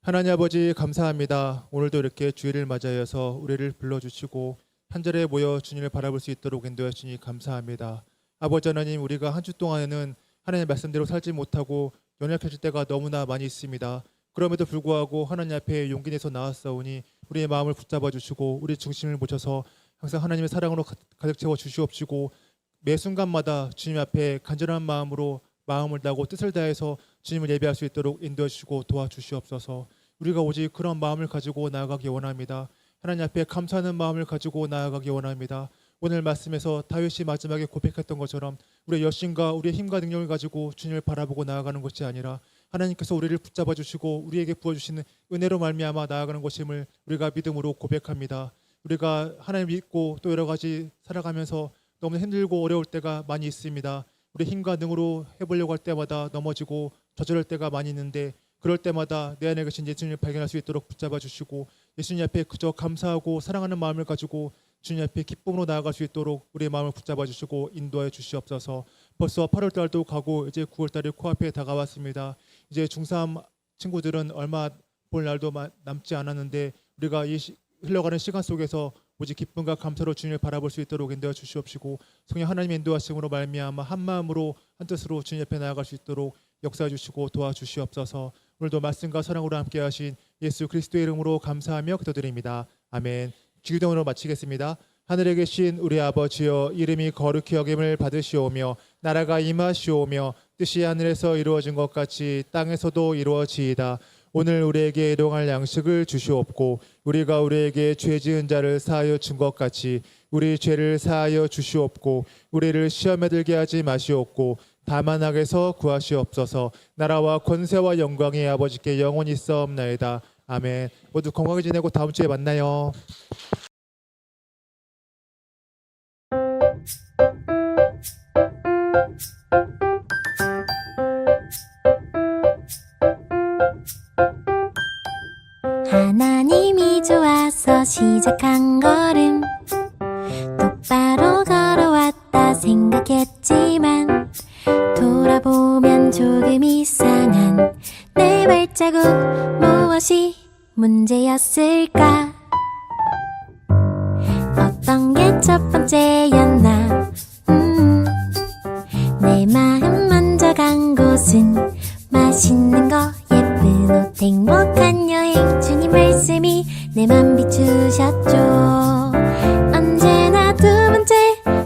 Speaker 7: 하나님 아버지 감사합니다. 오늘도 이렇게 주일을 맞이하여서 우리를 불러주시고 한 자리에 모여 주님을 바라볼 수 있도록 인도해 주시니 감사합니다. 아버지 하나님, 우리가 한 주 동안에는 하나님의 말씀대로 살지 못하고 연약해질 때가 너무나 많이 있습니다. 그럼에도 불구하고 하나님 앞에 용기 내서 나왔사오니 우리의 마음을 붙잡아 주시고 우리 중심을 모셔서 항상 하나님의 사랑으로 가득 채워 주시옵시고 매 순간마다 주님 앞에 간절한 마음으로 마음을 다하고 뜻을 다해서 주님을 예배할 수 있도록 인도해 주시고 도와주시옵소서. 우리가 오직 그런 마음을 가지고 나아가기 원합니다. 하나님 앞에 감사하는 마음을 가지고 나아가기 원합니다. 오늘 말씀에서 다윗이 마지막에 고백했던 것처럼 우리의 열심과 우리의 힘과 능력을 가지고 주님을 바라보고 나아가는 것이 아니라 하나님께서 우리를 붙잡아 주시고 우리에게 부어주시는 은혜로 말미암아 나아가는 것임을 우리가 믿음으로 고백합니다. 우리가 하나님 믿고 또 여러 가지 살아가면서 너무 힘들고 어려울 때가 많이 있습니다. 우리 힘과 능으로 해보려고 할 때마다 넘어지고 저지를 때가 많이 있는데 그럴 때마다 내 안에 계신 예수님을 발견할 수 있도록 붙잡아 주시고 예수님 앞에 그저 감사하고 사랑하는 마음을 가지고 주님 앞에 기쁨으로 나아갈 수 있도록 우리의 마음을 붙잡아 주시고 인도해 주시옵소서. 벌써 8월 달도 가고 이제 9월 달이 코앞에 다가왔습니다. 이제 중3 친구들은 얼마 볼 날도 남지 않았는데 우리가 이 흘러가는 시간 속에서 오직 기쁨과 감사로 주님을 바라볼 수 있도록 인도해 주시옵시고 성령 하나님의 인도하심으로 말미암아 한 마음으로 한 뜻으로 주님 앞에 나아갈 수 있도록 역사해 주시고 도와주시옵소서. 오늘도 말씀과 사랑으로 함께 하신 예수 그리스도의 이름으로 감사하며 기도드립니다. 아멘. 주기도문으로 마치겠습니다. 하늘에 계신 우리 아버지여, 이름이 거룩히 여김을 받으시오며 나라가 임하시오며 뜻이 하늘에서 이루어진 것 같이 땅에서도 이루어지이다. 오늘 우리에게 일용할 양식을 주시옵고 우리가 우리에게 죄 지은 자를 사하여 준 것 같이 우리 죄를 사하여 주시옵고 우리를 시험에 들게 하지 마시옵고 다만 악에서 구하시옵소서. 나라와 권세와 영광이 아버지께 영원히 있사옵나이다. 아멘. 모두 건강히 지내고 다음 주에 만나요.
Speaker 13: 하나님이 좋아서 시작한 걸음 똑바로 걸어왔다 생각했지만 돌아보면 조금 이상한 내 발자국 무엇이 문제였을까? 어떤 게 첫 번째였나? 내 마음 먼저 간 곳은 맛있는 거 예쁜 옷 행복한 여행 주님 말씀이 내 맘 비추셨죠. 언제나 두 번째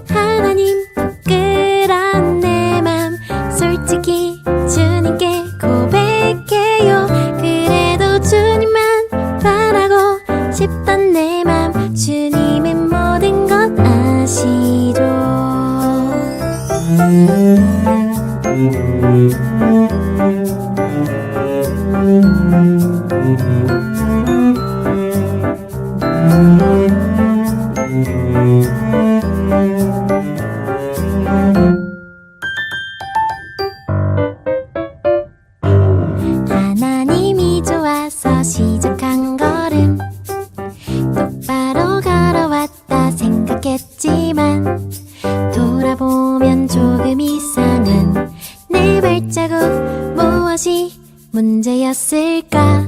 Speaker 13: 하나님 부끄러운 내 맘 솔직히 주님께 고백해요. 그래도 주님만 바라고 싶던 내 맘 주님은 모든 것 아시죠. 하나님이 좋아서 시작한 걸음 똑바로 걸어왔다 생각했지만 돌아보면 조금 이상한 내 발자국 무엇이 문제였을까?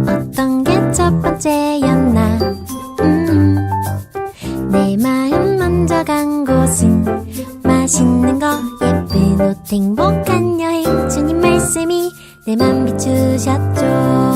Speaker 13: 어떤 게 첫 번째였나? 내 마음 먼저 간 곳은 맛있는 거 예쁜 옷 행복한 여행 주님 말씀이 내 맘 비추셨죠.